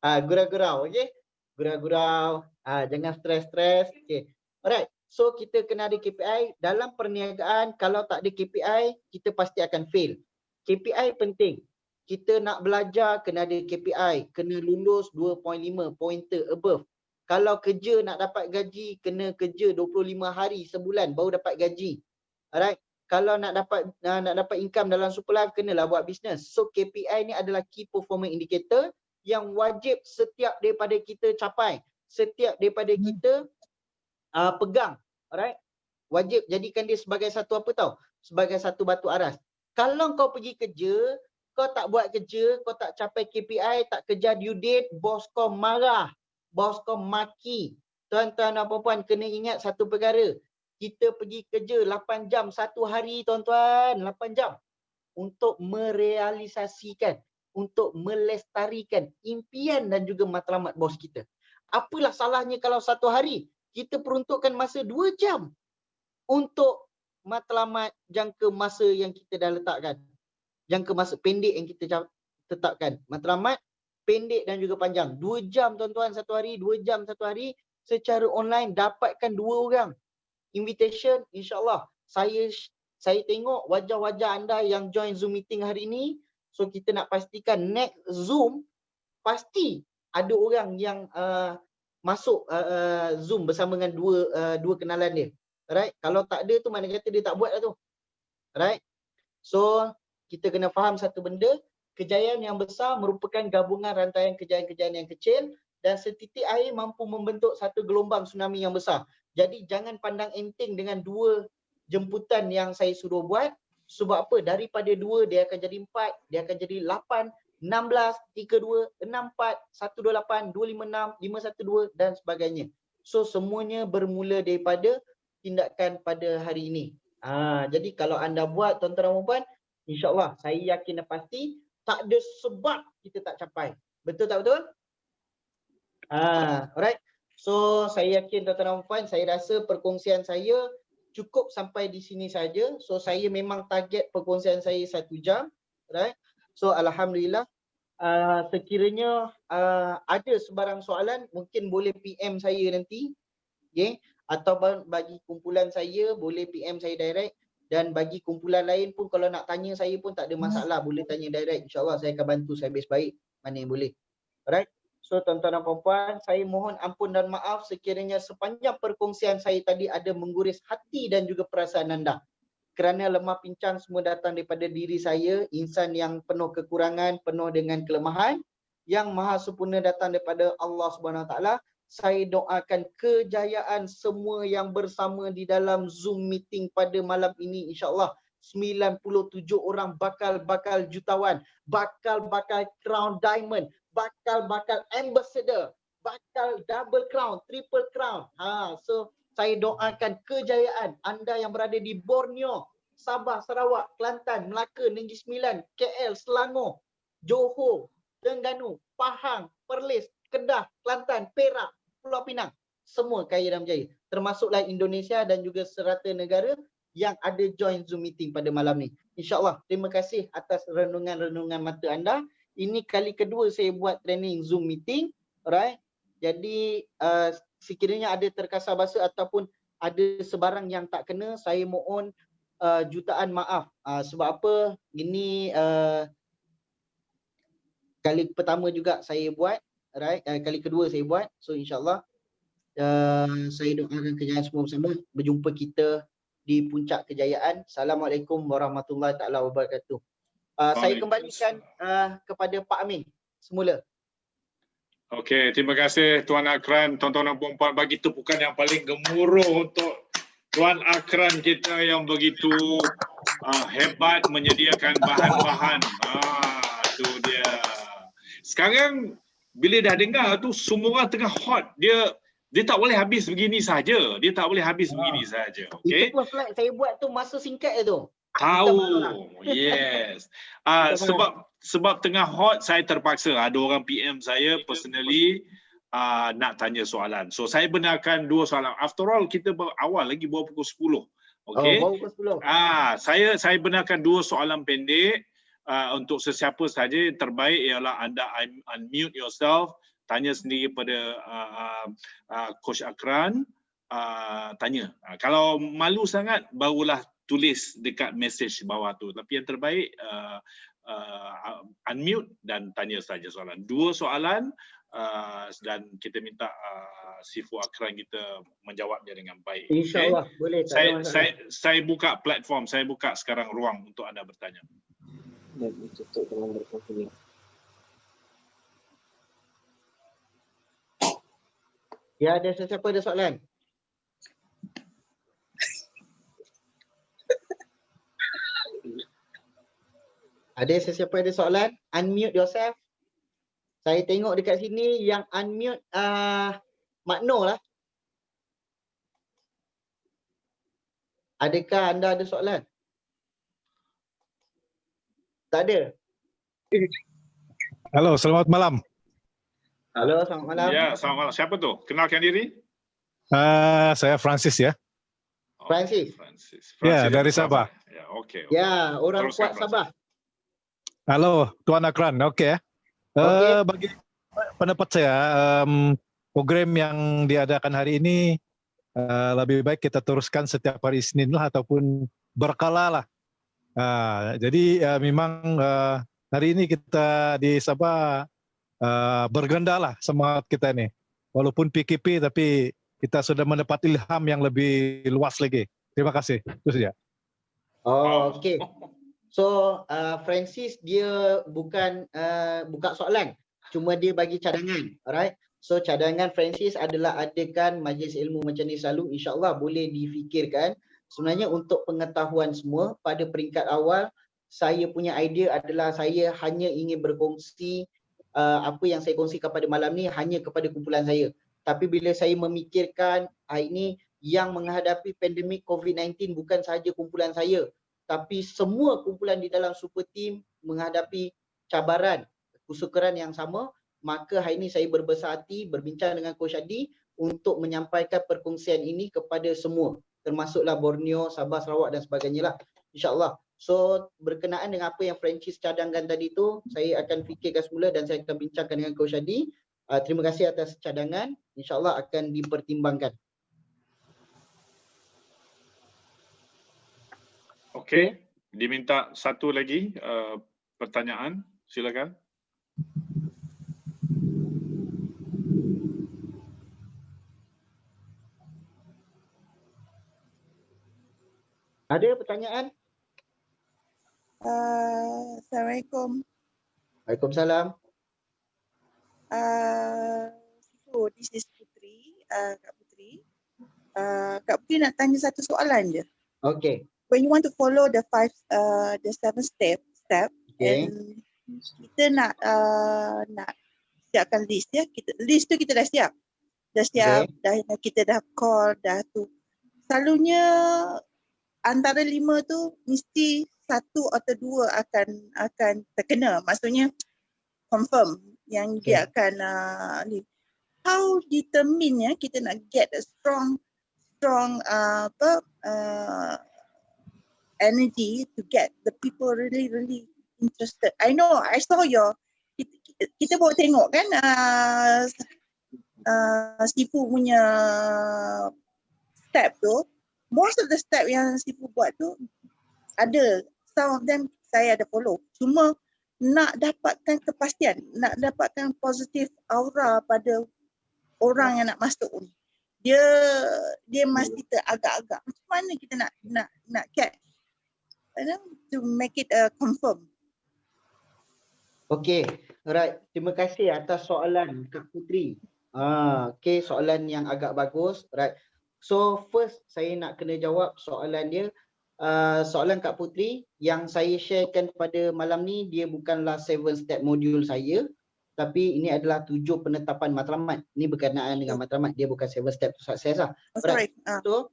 Gurau-gurau, okey? Gurau-gurau. Jangan stres-stres. Okey. Alright. So kita kena ada KPI. Dalam perniagaan, kalau tak ada KPI, kita pasti akan fail. KPI penting. Kita nak belajar, kena ada KPI. Kena lulus 2.5 pointer above. Kalau kerja nak dapat gaji, kena kerja 25 hari sebulan baru dapat gaji. Alright. Kalau nak dapat income dalam Superlife, kenalah buat bisnes. So KPI ni adalah key performance indicator yang wajib setiap daripada kita capai. Setiap daripada kita pegang. Alright. Wajib jadikan dia sebagai satu apa tau? Sebagai satu batu aras. Kalau kau pergi kerja, kau tak buat kerja, kau tak capai KPI, tak kejar due date, bos kau marah. Bos kau maki. Tuan-tuan dan puan-puan kena ingat satu perkara. Kita pergi kerja 8 jam satu hari tuan-tuan. 8 jam. Untuk merealisasikan, untuk melestarikan impian dan juga matlamat bos kita. Apalah salahnya kalau satu hari kita peruntukkan masa 2 jam untuk matlamat jangka masa yang kita dah letakkan. Jangka masa pendek yang kita tetapkan. Matlamat pendek dan juga panjang. 2 jam tuan-tuan satu hari, 2 jam satu hari secara online, dapatkan 2 orang. Invitation, insyaAllah. Saya tengok wajah-wajah anda yang join Zoom meeting hari ini. So kita nak pastikan next Zoom pasti ada orang yang masuk Zoom bersama dengan dua kenalan dia. Alright? Kalau tak ada tu mana kata dia tak buat lah tu. Alright? So kita kena faham satu benda, kejayaan yang besar merupakan gabungan rantaian kejayaan-kejayaan yang kecil dan setitik air mampu membentuk satu gelombang tsunami yang besar. Jadi jangan pandang enteng dengan 2 jemputan yang saya suruh buat. Sebab apa? Daripada 2 dia akan jadi 4, dia akan jadi 8, 16, 32, 64, 128, 256, 512 dan sebagainya. So semuanya bermula daripada tindakan pada hari ini. Jadi kalau anda buat tuan-tuan dan puan, insyaAllah saya yakin dan pasti tak ada sebab kita tak capai. Betul tak betul? Alright. So saya yakin tuan-tuan dan puan, saya rasa perkongsian saya cukup sampai di sini saja. So saya memang target perkongsian saya 1 jam. Right? So alhamdulillah. Sekiranya ada sebarang soalan, mungkin boleh PM saya nanti. Okay? Atau bagi kumpulan saya, boleh PM saya direct. Dan bagi kumpulan lain pun kalau nak tanya saya pun tak ada masalah. Boleh tanya direct. InsyaAllah saya akan bantu sebaik-baik mana yang boleh. Alright? So tuan-tuan dan puan-puan, saya mohon ampun dan maaf sekiranya sepanjang perkongsian saya tadi ada mengguris hati dan juga perasaan anda. Kerana lemah pincang semua datang daripada diri saya, insan yang penuh kekurangan, penuh dengan kelemahan. Yang maha sempurna datang daripada Allah SWT. Saya doakan kejayaan semua yang bersama di dalam Zoom meeting pada malam ini. InsyaAllah 97 orang bakal jutawan, bakal crown diamond, bakal ambassador, bakal double crown, triple crown. So saya doakan kejayaan anda yang berada di Borneo, Sabah, Sarawak, Kelantan, Melaka, Negeri Sembilan, KL, Selangor, Johor, Terengganu, Pahang, Perlis, Kedah, Kelantan, Perak, Pulau Pinang. Semua kaya dan berjaya. Termasuklah Indonesia dan juga serata negara yang ada join Zoom meeting pada malam ni. InsyaAllah, terima kasih atas renungan-renungan mata anda. Ini kali kedua saya buat training Zoom meeting. Alright. Jadi sekiranya ada terkasar bahasa ataupun ada sebarang yang tak kena, saya mohon jutaan maaf. Sebab apa? Ini kali pertama juga saya buat. Alright. Kali kedua saya buat. So insyaAllah saya doakan kejayaan semua bersama. Berjumpa kita di puncak kejayaan. Assalamualaikum warahmatullahi taala wabarakatuh. Saya kembalikan kepada Pak Amin semula. Okey, terima kasih Tuan Akran, tuan-tuan dan puan-puan, bagi tepukan yang paling gemuruh untuk Tuan Akran kita yang begitu hebat menyediakan bahan-bahan. Tu dia. Sekarang bila dah dengar tu semua orang tengah hot, dia tak boleh habis begini saja. Dia tak boleh habis begini saja. Okey. Itu pun slide saya buat tu masa singkat tu. Tahu. Yes. Sebab tengah hot, saya terpaksa. Ada orang PM saya personally nak tanya soalan. So saya benarkan 2 soalan. After all kita awal lagi baru pukul 10. Okey. Baru pukul 10. Saya benarkan 2 soalan pendek untuk sesiapa saja. Yang terbaik ialah anda unmute yourself, tanya sendiri pada Coach Akran, tanya. Kalau malu sangat barulah tulis dekat message bawah tu. Tapi yang terbaik unmute dan tanya saja soalan. 2 soalan dan kita minta Sifu Akran kita menjawabnya dengan baik. InsyaAllah boleh. Saya buka platform, saya buka sekarang ruang untuk anda bertanya. Ya, ada sesiapa ada soalan? Ada sesiapa ada soalan? Unmute yourself. Saya tengok dekat sini yang unmute Makno lah. Adakah anda ada soalan? Tak ada. Halo, selamat malam. Halo, selamat malam. Ya, selamat malam. Siapa tu? Kenalkan diri. Saya Francis ya. Francis. Ya, dari Sabah. Ya, okey. Ya, orang Teruskan, kuat Sabah. Halo, Tuan Akran. Okey ya. Bagi pendapat saya, program yang diadakan hari ini lebih baik kita teruskan setiap hari Isnin lah ataupun berkala lah. Jadi memang hari ini kita di Sabah berganda lah semangat kita ini. Walaupun PKP tapi kita sudah mendapat ilham yang lebih luas lagi. Terima kasih. Itu saja. Okey. So Francis dia bukan buka soalan, cuma dia bagi cadangan. Alright. So cadangan Francis adalah adakan majlis ilmu macam ni selalu, insya-Allah boleh difikirkan. Sebenarnya untuk pengetahuan semua, pada peringkat awal saya punya idea adalah saya hanya ingin berkongsi apa yang saya kongsikan pada malam ni hanya kepada kumpulan saya. Tapi bila saya memikirkan hari ini yang menghadapi pandemik COVID-19 bukan sahaja kumpulan saya, tapi semua kumpulan di dalam super team menghadapi cabaran, kesukaran yang sama, maka hari ini saya berbesar hati berbincang dengan Coach Adi untuk menyampaikan perkongsian ini kepada semua, termasuklah Borneo, Sabah, Sarawak dan sebagainya lah, insya-Allah. So berkenaan dengan apa yang Francis cadangkan tadi tu, saya akan fikirkan semula dan saya akan bincangkan dengan Coach Adi. Terima kasih atas cadangan, insya-Allah akan dipertimbangkan. Okey, diminta satu lagi pertanyaan, silakan. Ada pertanyaan? Assalamualaikum. Waalaikumsalam. So this is Putri, Kak Putri. Kak Putri nak tanya satu soalan je. Okey. When you want to follow the 7 step, Okay. and kita nak siapkan list ya. List tu kita dah siap. Dah siap, kita dah call, dah tu. Selalunya antara 5 tu mesti 1 atau 2 akan terkena. Maksudnya confirm yang dia akan how determine ya kita nak get a strong energy to get the people really interested. I know, I saw kita bawa tengok kan Sifu punya step tu. Most of the step yang Sifu buat tu ada, some of them saya ada follow. Cuma nak dapatkan kepastian, nak dapatkan positif aura pada orang yang nak masuk ni. dia mesti teragak-agak. Macam mana kita nak catch, to make it confirm. Okey, alright. Terima kasih atas soalan Kak Putri. Okey, soalan yang agak bagus. Right. So first saya nak kena jawab soalan dia. Soalan Kak Putri yang saya sharekan pada malam ni dia bukanlah 7 step modul saya, tapi ini adalah 7 penetapan matlamat. Ini berkenaan dengan matlamat, dia bukan 7 step to success lah. Sorry. So,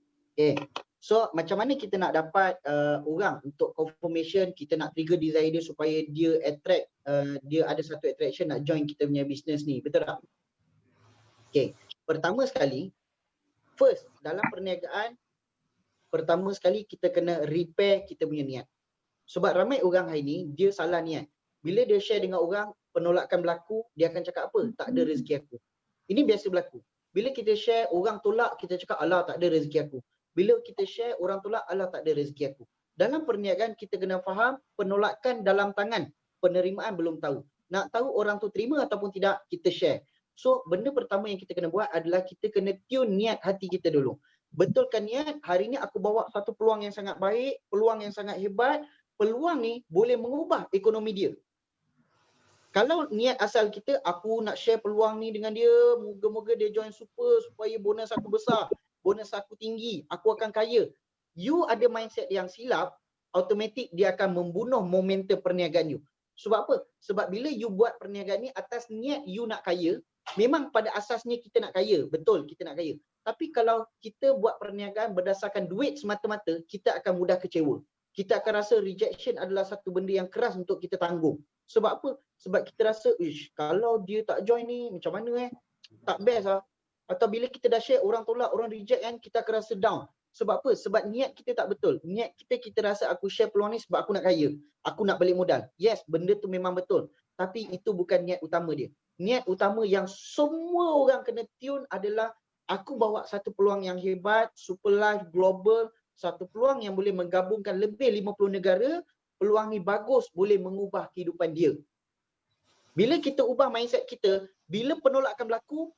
so macam mana kita nak dapat orang untuk confirmation, kita nak trigger desire dia supaya dia attract, dia ada satu attraction nak join kita punya business ni, betul tak? Okay, pertama sekali, first dalam perniagaan, pertama sekali kita kena repair kita punya niat. Sebab ramai orang hari ni dia salah niat. Bila dia share dengan orang, penolakan berlaku, dia akan cakap apa? Tak ada rezeki aku. Ini biasa berlaku. Bila kita share, orang tolak, kita cakap alah tak ada rezeki aku. Bila kita share, orang tolak, alah tak ada rezeki aku. Dalam perniagaan kita kena faham penolakan dalam tangan, penerimaan belum tahu. Nak tahu orang tu terima ataupun tidak, kita share. So benda pertama yang kita kena buat adalah kita kena tune niat hati kita dulu. Betulkan niat, hari ni aku bawa satu peluang yang sangat baik, peluang yang sangat hebat, peluang ni boleh mengubah ekonomi dia. Kalau niat asal kita, aku nak share peluang ni dengan dia, moga-moga dia join super supaya bonus aku besar, bonus aku tinggi, aku akan kaya. You ada mindset yang silap, automatik dia akan membunuh momentum perniagaan you. Sebab apa? Sebab bila you buat perniagaan ni atas niat you nak kaya, memang pada asasnya kita nak kaya, betul kita nak kaya. Tapi kalau kita buat perniagaan berdasarkan duit semata-mata, kita akan mudah kecewa. Kita akan rasa rejection adalah satu benda yang keras untuk kita tanggung. Sebab apa? Sebab kita rasa, kalau dia tak join ni macam mana tak best lah. Atau bila kita dah share, orang tolak, orang reject kan, kita akan rasa down. Sebab apa? Sebab niat kita tak betul. Niat kita rasa aku share peluang ni sebab aku nak kaya. Aku nak balik modal. Yes, benda tu memang betul. Tapi itu bukan niat utama dia. Niat utama yang semua orang kena tune adalah aku bawa satu peluang yang hebat, super life, global, satu peluang yang boleh menggabungkan lebih 50 negara, peluang ni bagus, boleh mengubah kehidupan dia. Bila kita ubah mindset kita, bila penolakan berlaku,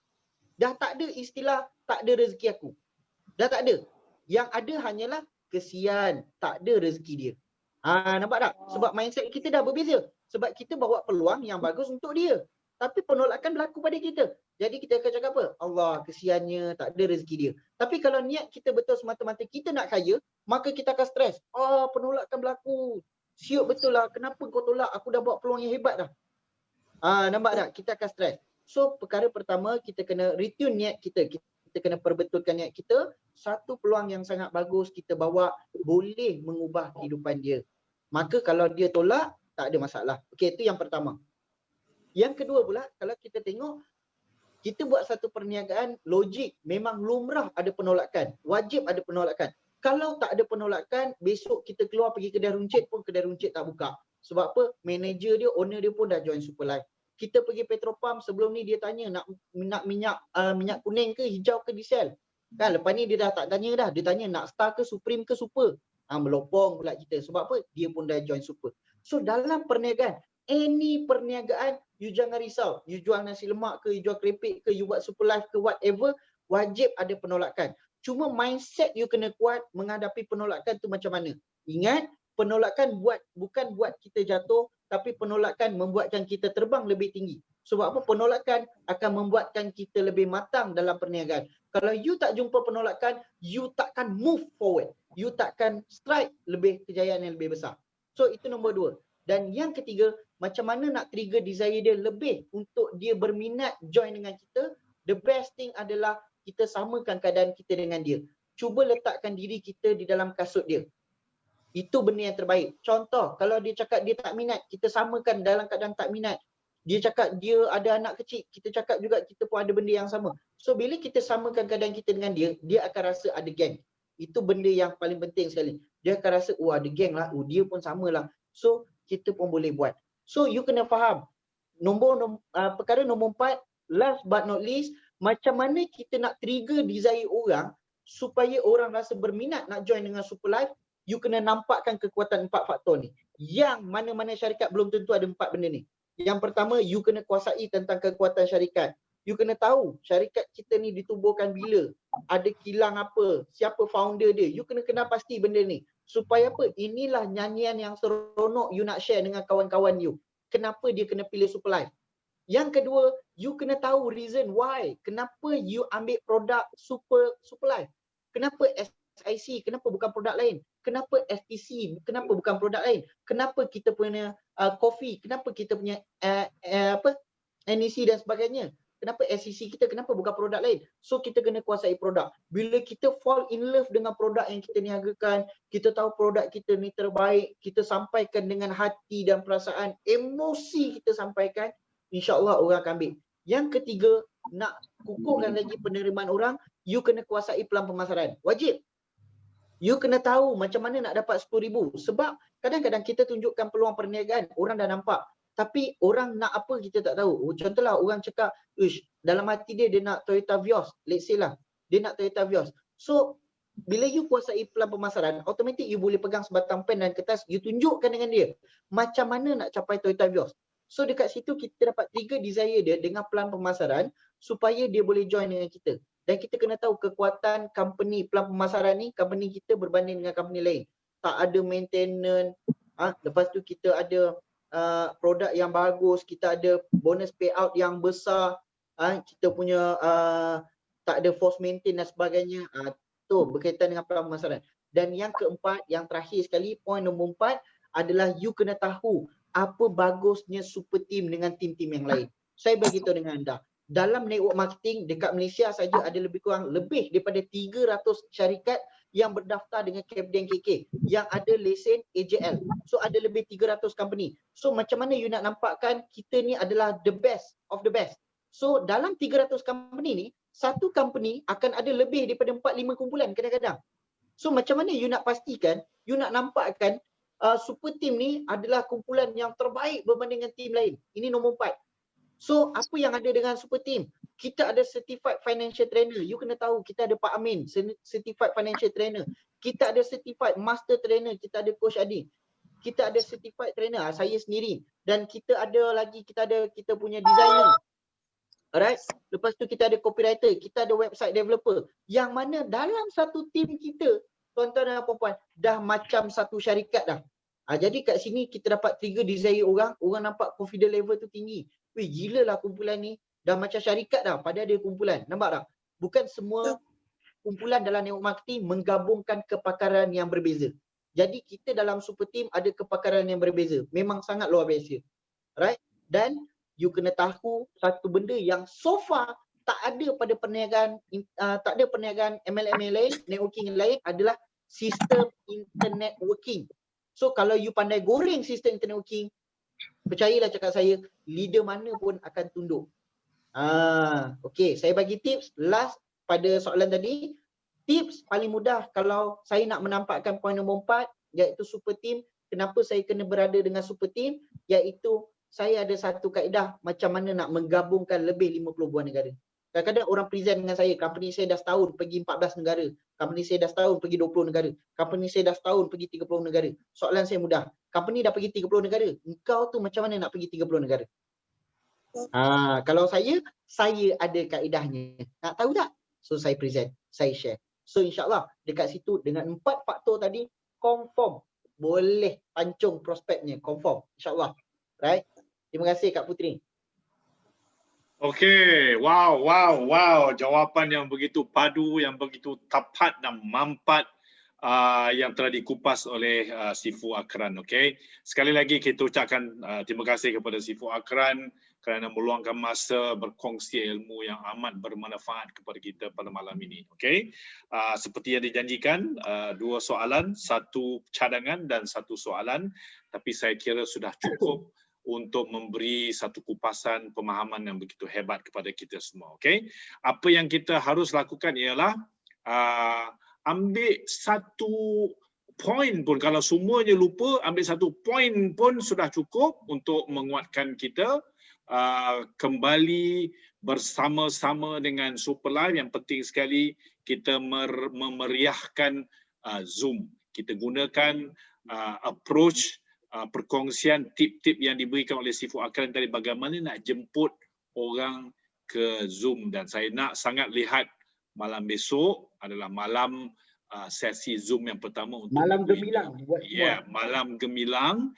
dah tak ada istilah tak ada rezeki aku. Dah tak ada. Yang ada hanyalah kesian, tak ada rezeki dia. Nampak tak? Sebab mindset kita dah berbeza. Sebab kita bawa peluang yang bagus untuk dia. Tapi penolakan berlaku pada kita. Jadi kita akan cakap apa? Allah, kesiannya, tak ada rezeki dia. Tapi kalau niat kita betul semata-mata kita nak kaya, maka kita akan stres. Penolakan berlaku. Siuk betul lah. Kenapa kau tolak? Aku dah bawa peluang yang hebat dah. Nampak tak? Kita akan stres. So, perkara pertama, kita kena retune niat kita. Kita kena perbetulkan niat kita. Satu peluang yang sangat bagus kita bawa boleh mengubah kehidupan dia. Maka kalau dia tolak, tak ada masalah. Okey, itu yang pertama. Yang kedua pula, kalau kita tengok, kita buat satu perniagaan, logik, memang lumrah ada penolakan. Wajib ada penolakan. Kalau tak ada penolakan, besok kita keluar pergi kedai runcit pun kedai runcit tak buka. Sebab apa? Manager dia, owner dia pun dah join Superlife. Kita pergi Petropam, sebelum ni dia tanya nak minyak kuning ke hijau ke diesel. Kan lepas ni dia dah tak tanya dah. Dia tanya nak Star ke Supreme ke Super. Melopong pula kita. Sebab apa? Dia pun dah join Super. So dalam perniagaan, any perniagaan, you jangan risau. You jual nasi lemak ke, you jual keripik ke, you buat Superlife ke, whatever, wajib ada penolakan. Cuma mindset you kena kuat menghadapi penolakan tu macam mana. Ingat, penolakan bukan buat kita jatuh, tapi penolakan membuatkan kita terbang lebih tinggi. Sebab apa? Penolakan akan membuatkan kita lebih matang dalam perniagaan. Kalau you tak jumpa penolakan, you takkan move forward. You takkan strike lebih kejayaan yang lebih besar. So itu nombor 2. Dan yang ketiga, macam mana nak trigger desire dia lebih untuk dia berminat join dengan kita. The best thing adalah kita samakan keadaan kita dengan dia. Cuba letakkan diri kita di dalam kasut dia. Itu benda yang terbaik. Contoh, kalau dia cakap dia tak minat, kita samakan dalam keadaan tak minat. Dia cakap dia ada anak kecil, kita cakap juga kita pun ada benda yang sama. So bila kita samakan keadaan kita dengan dia, dia akan rasa ada geng. Itu benda yang paling penting sekali. Dia akan rasa, ada geng lah, dia pun samalah. So kita pun boleh buat. So you kena faham. Perkara nombor 4, last but not least, macam mana kita nak trigger desire orang supaya orang rasa berminat nak join dengan Superlife. You kena nampakkan kekuatan 4 faktor ni. Yang mana-mana syarikat belum tentu ada 4 benda ni. Yang pertama, you kena kuasai tentang kekuatan syarikat. You kena tahu syarikat kita ni ditubuhkan bila, ada kilang apa, siapa founder dia. You kena kenal pasti benda ni. Supaya apa? Inilah nyanyian yang seronok you nak share dengan kawan-kawan you. Kenapa dia kena pilih Superlife. Yang kedua, you kena tahu reason why. Kenapa you ambil produk Superlife. Kenapa SIC, kenapa bukan produk lain? Kenapa STC, kenapa bukan produk lain? Kenapa kita punya coffee, kenapa kita punya NEC dan sebagainya? Kenapa SEC kita, kenapa bukan produk lain? So kita kena kuasai produk. Bila kita fall in love dengan produk yang kita niagakan, kita tahu produk kita ni terbaik, kita sampaikan dengan hati dan perasaan, emosi kita sampaikan, insya-Allah orang akan ambil. Yang ketiga, nak kukuhkan lagi penerimaan orang, you kena kuasai pelan pemasaran. Wajib. You kena tahu macam mana nak dapat 10,000. Sebab kadang-kadang kita tunjukkan peluang perniagaan, orang dah nampak. Tapi orang nak apa kita tak tahu. Contohlah orang cakap, dalam hati dia nak Toyota Vios. Let's say lah, dia nak Toyota Vios. So, bila you kuasai pelan pemasaran, automatik you boleh pegang sebatang pen dan kertas, you tunjukkan dengan dia macam mana nak capai Toyota Vios. So dekat situ kita dapat trigger desire dia dengan pelan pemasaran supaya dia boleh join dengan kita. Dan kita kena tahu kekuatan company pelan pemasaran ni, company kita berbanding dengan company lain. Tak ada maintenance, lepas tu kita ada produk yang bagus, kita ada bonus payout yang besar, kita punya tak ada force maintain dan sebagainya. Tu berkaitan dengan pelan pemasaran. Dan yang keempat, yang terakhir sekali, poin nombor 4 adalah you kena tahu apa bagusnya super team dengan tim-tim yang lain. Saya bagi tahu dengan anda, dalam network marketing dekat Malaysia saja ada lebih kurang lebih daripada 300 syarikat yang berdaftar dengan Capden KK yang ada lesen AJL. So ada lebih 300 company. So macam mana you nak nampakkan kita ni adalah the best of the best. So dalam 300 company ni, satu company akan ada lebih daripada 4-5 kumpulan kadang-kadang. So macam mana you nak pastikan, you nak nampakkan super team ni adalah kumpulan yang terbaik berbanding dengan team lain. Ini nombor 4. So apa yang ada dengan super team? Kita ada certified financial trainer. You kena tahu kita ada Pak Amin, certified financial trainer. Kita ada certified master trainer, kita ada Coach Adi. Kita ada certified trainer, saya sendiri. Dan kita ada lagi, kita punya designer. Alright. Lepas tu kita ada copywriter, kita ada website developer. Yang mana dalam satu team kita, tuan-tuan dan puan-puan, dah macam satu syarikat dah. Jadi kat sini kita dapat trigger desire orang, orang nampak confidence level tu tinggi. Weh, gila lah kumpulan ni. Dah macam syarikat dah, padahal dia kumpulan. Nampak tak? Bukan semua kumpulan dalam network marketing menggabungkan kepakaran yang berbeza. Jadi kita dalam super team ada kepakaran yang berbeza. Memang sangat luar biasa. Right? Dan you kena tahu satu benda yang so far tak ada pada perniagaan, tak ada perniagaan MLM yang lain, networking yang lain adalah sistem internet working. So kalau you pandai goreng sistem internet working, percayalah cakap saya, leader mana pun akan tunduk. Okay, saya bagi tips last pada soalan tadi. Tips paling mudah kalau saya nak menampakkan poin nombor 4, iaitu super team. Kenapa saya kena berada dengan super team? Iaitu saya ada satu kaedah macam mana nak menggabungkan lebih 50 buah negara. Kadang-kadang orang present dengan saya, company saya dah setahun pergi 14 negara. Company saya dah setahun pergi 20 negara. Company saya dah setahun pergi 30 negara. Soalan saya mudah. Company dah pergi 30 negara. Engkau tu macam mana nak pergi 30 negara? Kalau saya ada kaedahnya. Nak tahu tak? So saya present, saya share. So insyaAllah dekat situ dengan 4 faktor tadi, confirm boleh pancung prospeknya, confirm. InsyaAllah. Right? Terima kasih Kak Putri. Okey, wow. Jawapan yang begitu padu, yang begitu tepat dan mampat yang telah dikupas oleh Sifu Akran. Okey, sekali lagi kita ucapkan terima kasih kepada Sifu Akran kerana meluangkan masa berkongsi ilmu yang amat bermanfaat kepada kita pada malam ini. Okey, seperti yang dijanjikan, 2 soalan, 1 cadangan dan 1 soalan, tapi saya kira sudah cukup untuk memberi satu kupasan pemahaman yang begitu hebat kepada kita semua. Okey, apa yang kita harus lakukan ialah ambil 1 poin pun, kalau semuanya lupa, ambil 1 poin pun sudah cukup untuk menguatkan kita kembali bersama-sama dengan Superlife. Yang penting sekali kita memeriahkan Zoom. Kita gunakan approach perkongsian tip-tip yang diberikan oleh Sifu Akran tadi, bagaimana nak jemput orang ke Zoom, dan saya nak sangat lihat malam besok adalah malam sesi Zoom yang pertama untuk Malam minggu ini. gemilang buat Ya, malam gemilang.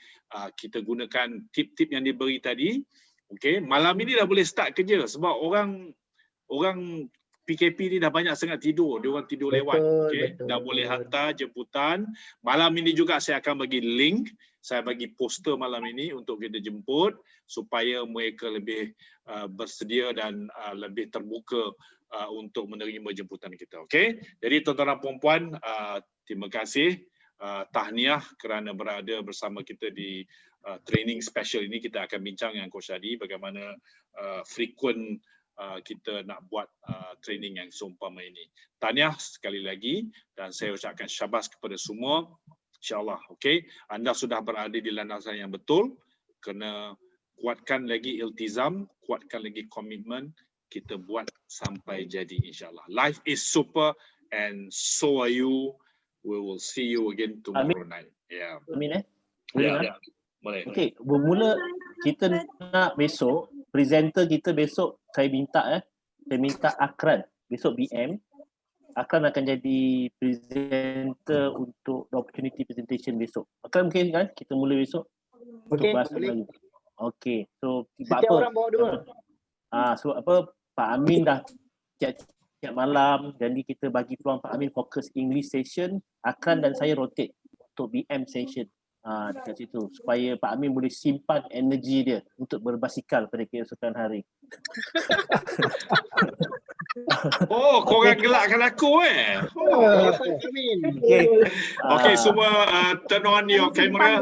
Kita gunakan tip-tip yang diberi tadi. Okey, malam ini dah boleh start kerja sebab orang PKP ni dah banyak sangat tidur. Dia orang tidur lewat. Okey, dah boleh hantar jemputan. Malam ini juga saya akan bagi link, saya bagi poster malam ini untuk kita jemput supaya mereka lebih bersedia dan lebih terbuka untuk menerima jemputan kita. Okey. Jadi tuan-tuan dan puan-puan, terima kasih. Tahniah kerana berada bersama kita di training special ini. Kita akan bincang dengan Coach Adi bagaimana frequent kita nak buat training yang seumpama ini. Tahniah sekali lagi dan saya ucapkan syabas kepada semua. InsyaAllah, okey. Anda sudah berada di landasan yang betul. Kena kuatkan lagi iltizam, kuatkan lagi komitmen. Kita buat sampai jadi insyaAllah. Life is super and so are you. We will see you again tomorrow night. Yeah. Amin Yeah. Boleh. Okey, bermula kita nak besok presenter kita besok saya minta Akran besok BM. Akran akan jadi presenter untuk the opportunity presentation besok. Akran mungkin kan kita mula besok untuk bahas lagi. Okey, so Setiap orang bawa dua. So Pak Amin dah tiap malam, jadi kita bagi peluang Pak Amin fokus English session, Akran dan saya rotate untuk BM session dekat situ supaya Pak Amin boleh simpan energi dia untuk berbasikal pada keesokan hari. Oh, korang gelakkan aku Okey, semua turn on your camera.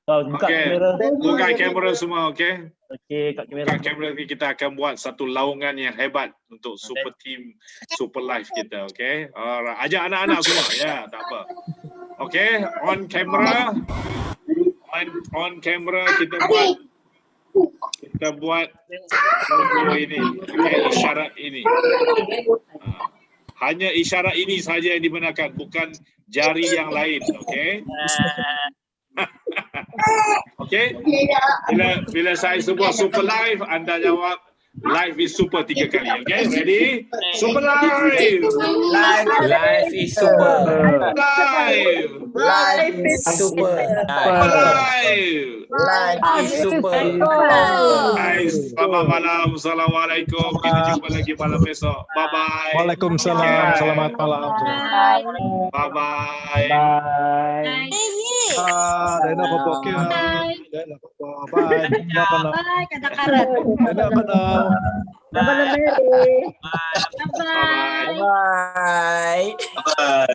Buka kamera. Buka kamera semua, okey. Okey, kat kamera. Buka kamera ni, kita akan buat satu laungan yang hebat untuk super team, super live kita, okey. Alright, ajak anak-anak semua. Ya, tak apa. Okey, on camera. On camera kita buat ini, okay, isyarat ini. Hanya isyarat ini saja yang dibenarkan, bukan jari yang lain, okey. Okey. Bila saya sebut super live, anda jawab live is super 3 kali. Okay, ready? Super live. Life is super. Live. Life is super. Live. Life is super. Guys, selamat malam. Assalamualaikum. Kita jumpa lagi malam besok. Bye bye. Waalaikumsalam. Selamat malam. Bye bye. Bye. Dana Popokia. Dana Popo. Bye. Bye, kata-kata. Dana Bana. Bye bye. Bye. Bye.